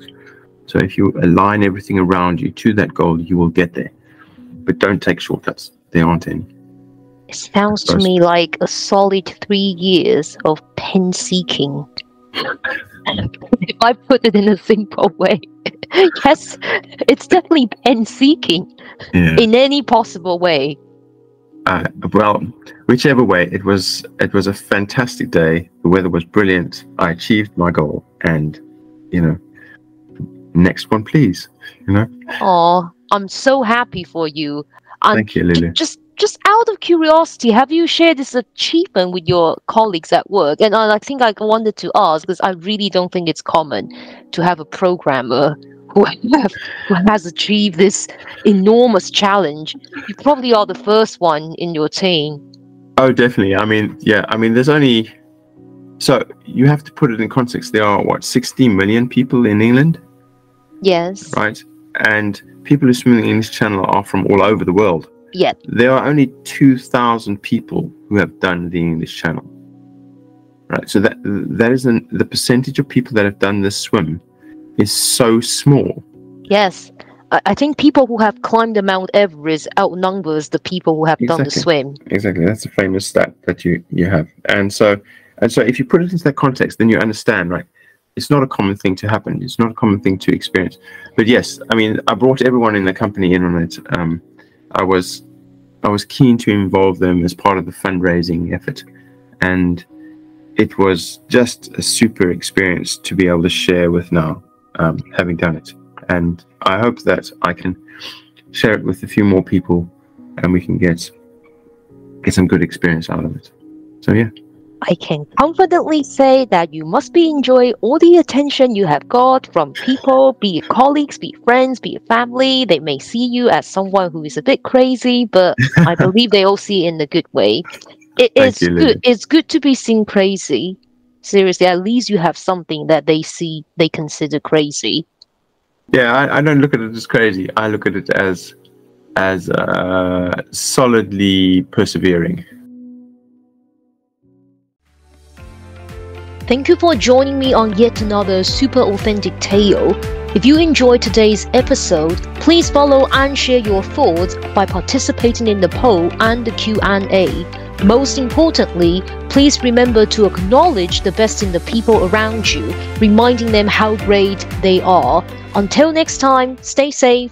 So if you align everything around you to that goal, you will get there. But don't take shortcuts. There aren't any. It sounds to me like a solid 3 years of pen seeking. If I put it in a simple way, yes, it's definitely pen seeking in any possible way. Well, whichever way, it was a fantastic day. The weather was brilliant. I achieved my goal, and next one, please. Oh, I'm so happy for you. And thank you, Lulu. Just out of curiosity, have you shared this achievement with your colleagues at work? And I think I wanted to ask, because I really don't think it's common to have a programmer who has achieved this enormous challenge. You probably are the first one in your team. Oh, definitely. There's only... So you have to put it in context. There are, 60 million people in England? Yes. Right? And people who swim in the English Channel are from all over the world. Yeah. There are only 2,000 people who have done the English Channel. Right? So that is the percentage of people that have done this swim is so small. Yes. I think people who have climbed the Mount Everest outnumbers the people who have done the swim. Exactly. That's a famous stat that you have. And so if you put it into that context, then you understand, right? It's not a common thing to happen. It's not a common thing to experience. But yes, I brought everyone in the company in on it. I was keen to involve them as part of the fundraising effort, and it was just a super experience to be able to share with now, having done it. And I hope that I can share it with a few more people, and we can get some good experience out of it. So yeah. I can confidently say that you must be enjoying all the attention you have got from people, be it colleagues, be it friends, be it family. They may see you as someone who is a bit crazy, but I believe they all see it in a good way. It's good. It's good to be seen crazy. Seriously, at least you have something that they consider crazy. Yeah, I don't look at it as crazy. I look at it as solidly persevering. Thank you for joining me on yet another super authentic tale. If you enjoyed today's episode, please follow and share your thoughts by participating in the poll and the Q&A. Most importantly, please remember to acknowledge the best in the people around you, reminding them how great they are. Until next time, stay safe.